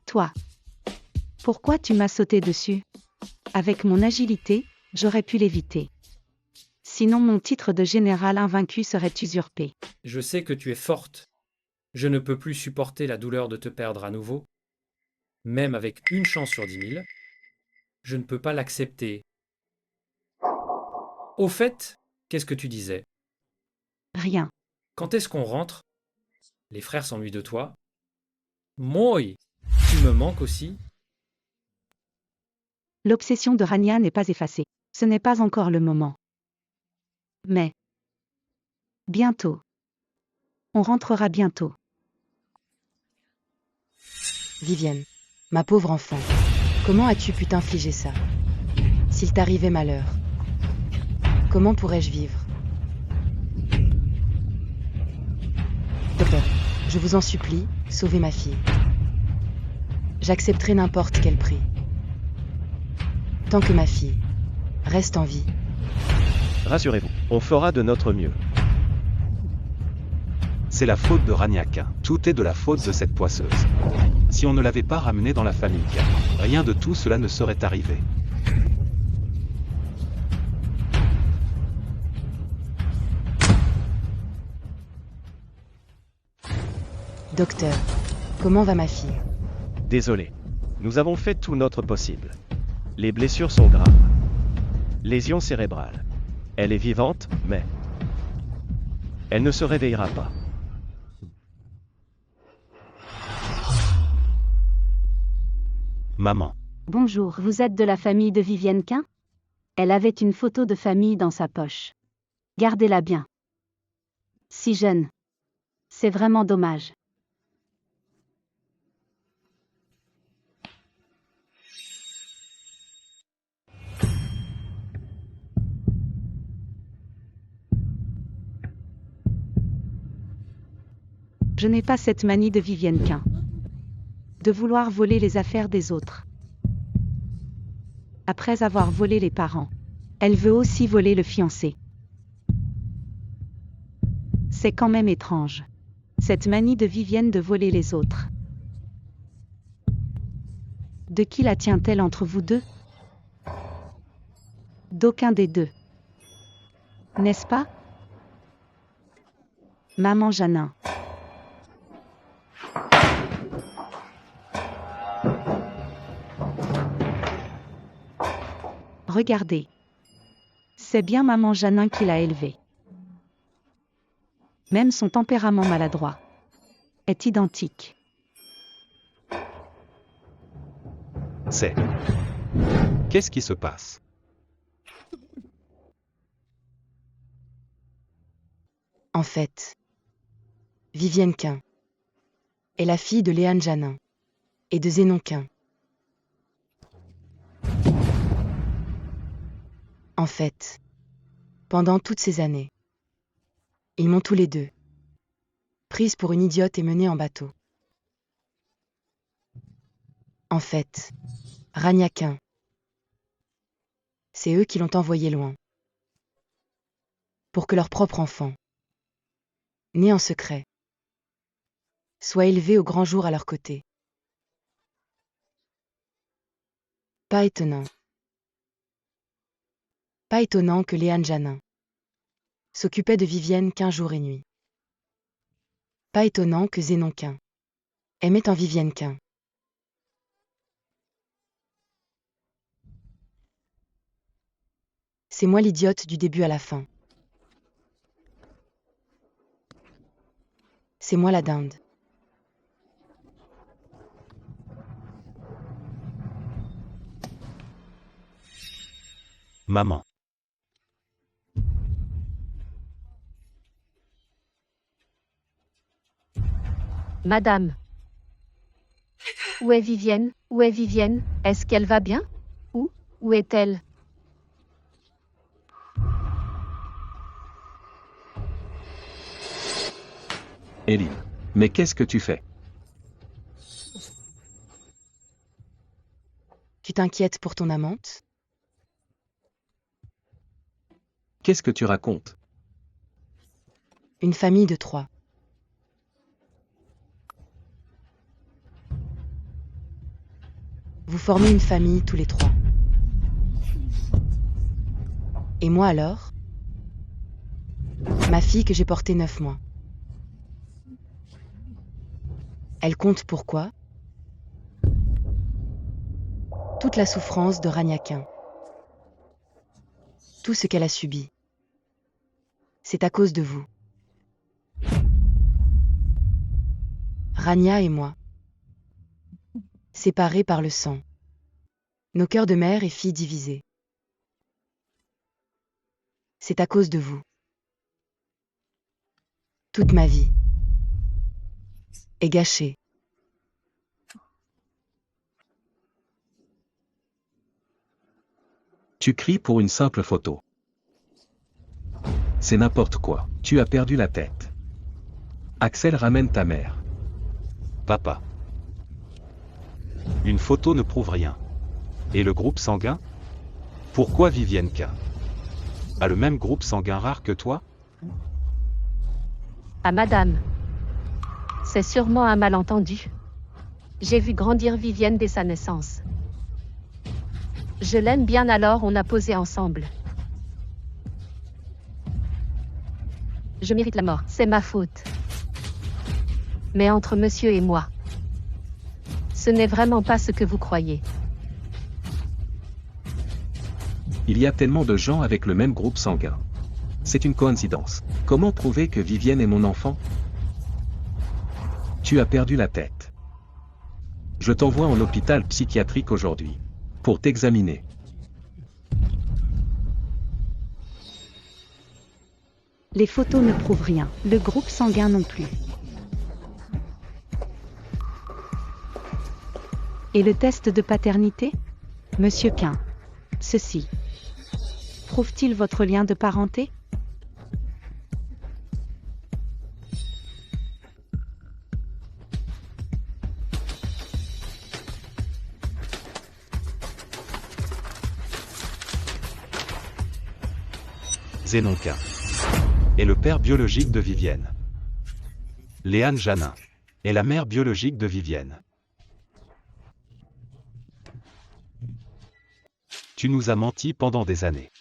Toi. Pourquoi tu m'as sauté dessus? Avec mon agilité, j'aurais pu l'éviter. Sinon mon titre de général invaincu serait usurpé. Je sais que tu es forte. Je ne peux plus supporter la douleur de te perdre à nouveau. Même avec une chance sur 10 000, je ne peux pas l'accepter. Au fait, qu'est-ce que tu disais? Rien. Quand est-ce qu'on rentre? Les frères s'ennuient de toi. Moi, tu me manques aussi. L'obsession de Rania n'est pas effacée. Ce n'est pas encore le moment. Mais bientôt. On rentrera bientôt. Vivienne. Ma pauvre enfant. Comment as-tu pu t'infliger ça? S'il t'arrivait malheur, comment pourrais-je vivre? Docteur, je vous en supplie, sauvez ma fille. J'accepterai n'importe quel prix. Tant que ma fille reste en vie. Rassurez-vous, on fera de notre mieux. C'est la faute de Ragnaquin. Tout est de la faute de cette poisseuse. Si on ne l'avait pas ramenée dans la famille Quin, rien de tout cela ne serait arrivé. Docteur, comment va ma fille? Désolé. Nous avons fait tout notre possible. Les blessures sont graves. Lésion cérébrale. Elle est vivante, mais elle ne se réveillera pas. Maman. Bonjour, vous êtes de la famille de Vivienne Quin? Elle avait une photo de famille dans sa poche. Gardez-la bien. Si jeune. C'est vraiment dommage. Je n'ai pas cette manie de Vivienne Quin. De vouloir voler les affaires des autres. Après avoir volé les parents, elle veut aussi voler le fiancé. C'est quand même étrange. Cette manie de Vivienne de voler les autres. De qui la tient-elle entre vous deux? D'aucun des deux. N'est-ce pas? Maman Janin. Regardez. C'est bien maman Janin qui l'a élevée. Même son tempérament maladroit est identique. C'est. Qu'est-ce qui se passe? En fait, Vivienne Quin est la fille de Léane Janin et de Zénon Quin. En fait, pendant toutes ces années, ils m'ont tous les deux prise pour une idiote et menée en bateau. En fait, Ragnaquin, c'est eux qui l'ont envoyé loin. Pour que leur propre enfant, né en secret, soit élevé au grand jour à leur côté. Pas étonnant. Pas étonnant que Léane Janin s'occupait de Vivienne Quin jour et nuit. Pas étonnant que Zénon Quin aimait en Vivienne Quin. C'est moi l'idiote du début à la fin. C'est moi la dinde. Maman. Madame. Où est Vivienne? Où est Vivienne? Est-ce qu'elle va bien? Où est-elle? Éline. Mais qu'est-ce que tu fais? Tu t'inquiètes pour ton amante? Qu'est-ce que tu racontes? Une famille de 3. Vous formez une famille tous les 3. Et moi alors? Ma fille que j'ai portée 9 mois. Elle compte pourquoi? Toute la souffrance de Ragnaquin. Tout ce qu'elle a subi. C'est à cause de vous. Ragna et moi. Séparés par le sang. Nos cœurs de mère et fille divisés. C'est à cause de vous. Toute ma vie est gâchée. Tu cries pour une simple photo. C'est n'importe quoi. Tu as perdu la tête. Axel, ramène ta mère. Papa. Une photo ne prouve rien. Et le groupe sanguin? Pourquoi Vivienne K a le même groupe sanguin rare que toi? Ah madame. C'est sûrement un malentendu. J'ai vu grandir Vivienne dès sa naissance. Je l'aime bien, alors on a posé ensemble. Je mérite la mort, c'est ma faute. Mais entre monsieur et moi, ce n'est vraiment pas ce que vous croyez. Il y a tellement de gens avec le même groupe sanguin. C'est une coïncidence. Comment prouver que Vivienne est mon enfant? Tu as perdu la tête. Je t'envoie en hôpital psychiatrique aujourd'hui. Pour t'examiner. Les photos ne prouvent rien, le groupe sanguin non plus. Et le test de paternité? Monsieur Quin. Ceci. Prouve-t-il votre lien de parenté? Zénon K est le père biologique de Vivienne. Léane Janin est la mère biologique de Vivienne. Tu nous as menti pendant des années.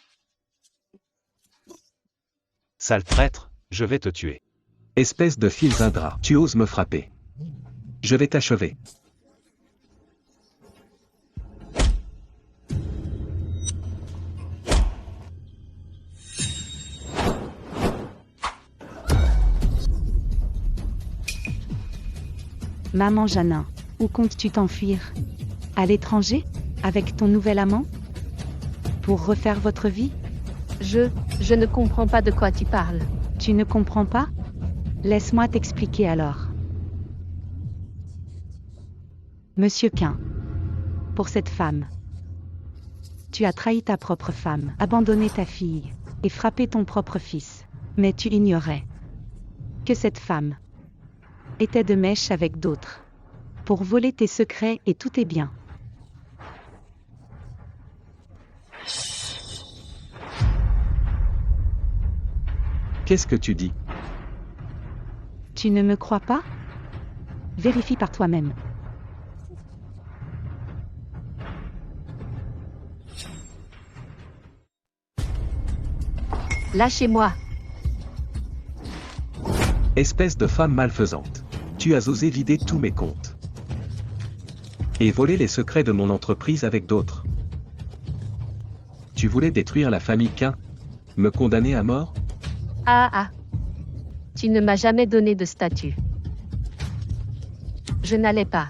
Sale traître, je vais te tuer. Espèce de Filzindra, tu oses me frapper. Je vais t'achever. Maman Janin, où comptes-tu t'enfuir? À l'étranger? Avec ton nouvel amant? Pour refaire votre vie? Je ne comprends pas de quoi tu parles. Tu ne comprends pas? Laisse-moi t'expliquer alors. Monsieur Quin. Pour cette femme. Tu as trahi ta propre femme, abandonné ta fille, et frappé ton propre fils. Mais tu ignorais que cette femme était de mèche avec d'autres. Pour voler tes secrets et tous tes biens. Qu'est-ce que tu dis? Tu ne me crois pas? Vérifie par toi-même. Lâchez-moi. Espèce de femme malfaisante. Tu as osé vider tous mes comptes. Et voler les secrets de mon entreprise avec d'autres. Tu voulais détruire la famille Quin? Me condamner à mort? Ah. Tu ne m'as jamais donné de statut. Je n'allais pas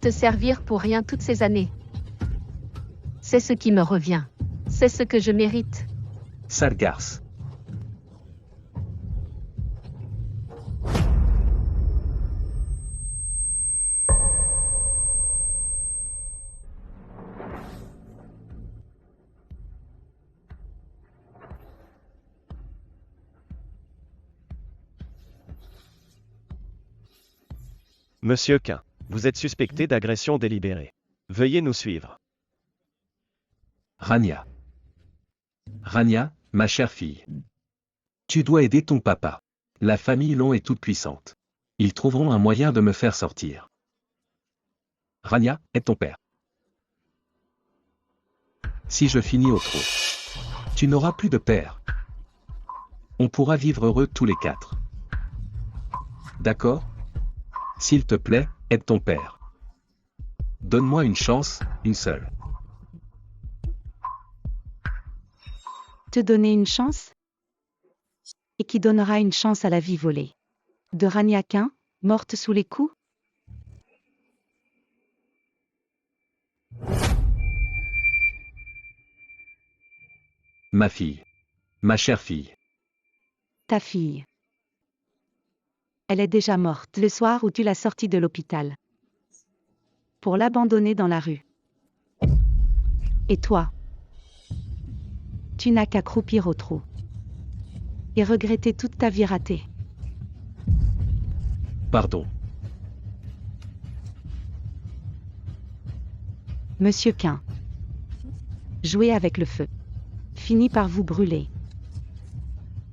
te servir pour rien toutes ces années. C'est ce qui me revient. C'est ce que je mérite. Sale garce. Monsieur Quin, vous êtes suspecté d'agression délibérée. Veuillez nous suivre. Rania. Rania, ma chère fille. Tu dois aider ton papa. La famille Long est toute puissante. Ils trouveront un moyen de me faire sortir. Rania, est ton père. Si je finis au trou, tu n'auras plus de père. On pourra vivre heureux tous les quatre. D'accord? S'il te plaît, aide ton père. Donne-moi une chance, une seule. Te donner une chance? Et qui donnera une chance à la vie volée? De Rania Quin, morte sous les coups? Ma fille. Ma chère fille. Ta fille. Elle est déjà morte le soir où tu l'as sortie de l'hôpital. Pour l'abandonner dans la rue. Et toi, Tu n'as qu'à croupir au trou. Et regretter toute ta vie ratée. Pardon. Monsieur Quin. Jouez avec le feu. Finit par vous brûler.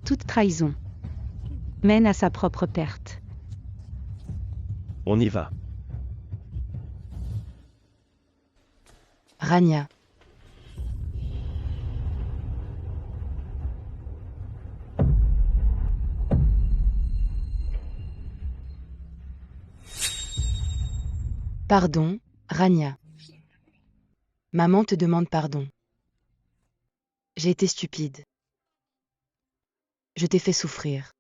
Toute trahison mène à sa propre perte. On y va. Rania. Pardon, Rania. Maman te demande pardon. J'ai été stupide. Je t'ai fait souffrir.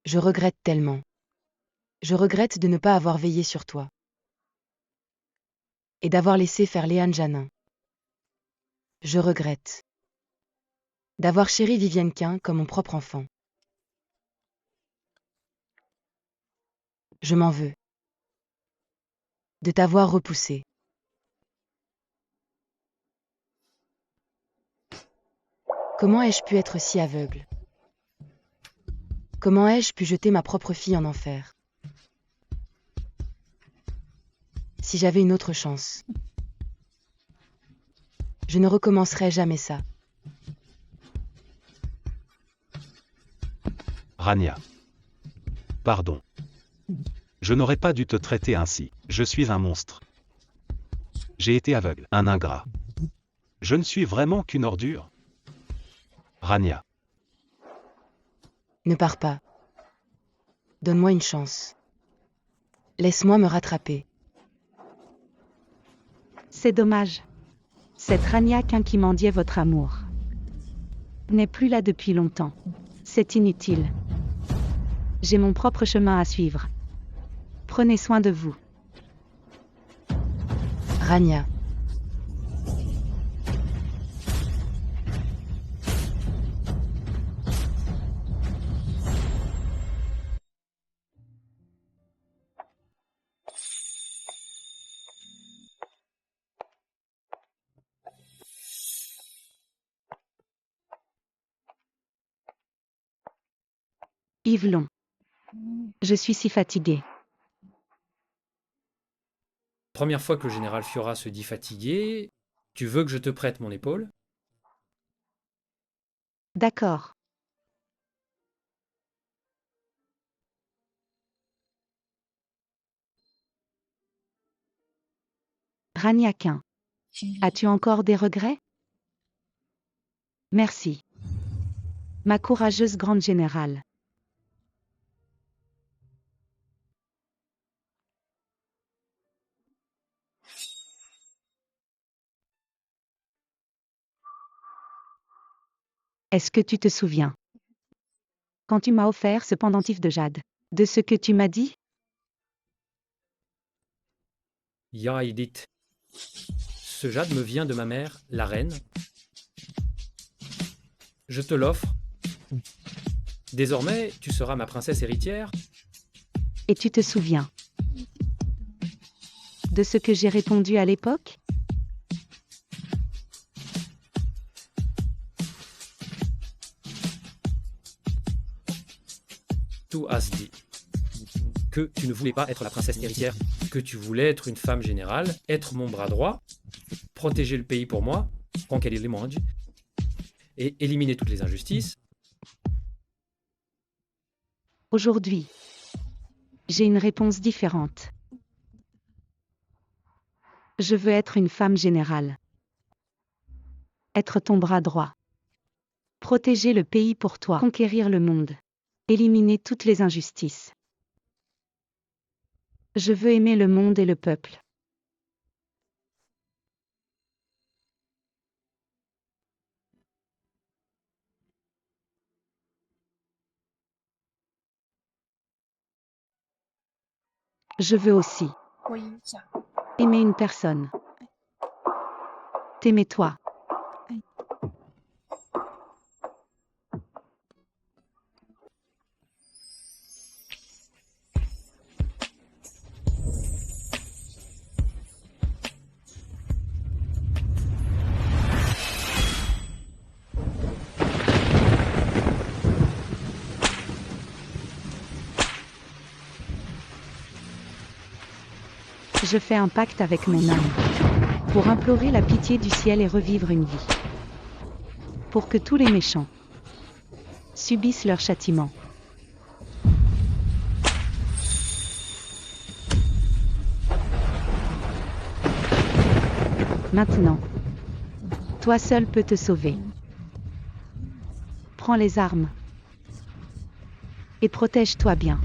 Je regrette tellement. Je regrette de ne pas avoir veillé sur toi. Et d'avoir laissé faire Léane Janin. Je regrette d'avoir chéri Vivienne Quin comme mon propre enfant. Je m'en veux de t'avoir repoussé. Comment ai-je pu être si aveugle? Comment ai-je pu jeter ma propre fille en enfer? Si j'avais une autre chance, je ne recommencerais jamais ça. Rania. Pardon. Je n'aurais pas dû te traiter ainsi. Je suis un monstre. J'ai été aveugle, un ingrat. Je ne suis vraiment qu'une ordure. Rania. Ne pars pas. Donne-moi une chance. Laisse-moi me rattraper. C'est dommage. Cette Rania Quin qui mendiait votre amour n'est plus là depuis longtemps. C'est inutile. J'ai mon propre chemin à suivre. Prenez soin de vous. Rania. Yvelon. Je suis si fatiguée. Première fois que le général Fiora se dit fatigué, tu veux que je te prête mon épaule? D'accord. Rania Quin. As-tu encore des regrets? Merci. Ma courageuse grande générale. Est-ce que tu te souviens, quand tu m'as offert ce pendentif de jade, de ce que tu m'as dit? Ya Edith. Ce jade me vient de ma mère, la reine. Je te l'offre. Désormais, tu seras ma princesse héritière. Et tu te souviens de ce que j'ai répondu à l'époque? Tu as dit que tu ne voulais pas être la princesse héritière, que tu voulais être une femme générale, être mon bras droit, protéger le pays pour moi, conquérir les mondes et éliminer toutes les injustices. Aujourd'hui, j'ai une réponse différente. Je veux être une femme générale. Être ton bras droit. Protéger le pays pour toi. Conquérir le monde. Éliminer toutes les injustices. Je veux aimer le monde et le peuple. Je veux aussi aimer une personne. T'aimer toi. Je fais un pacte avec mon âme. Pour implorer la pitié du ciel et revivre une vie. Pour que tous les méchants subissent leur châtiment. Maintenant, toi seul peux te sauver. Prends les armes et protège-toi bien.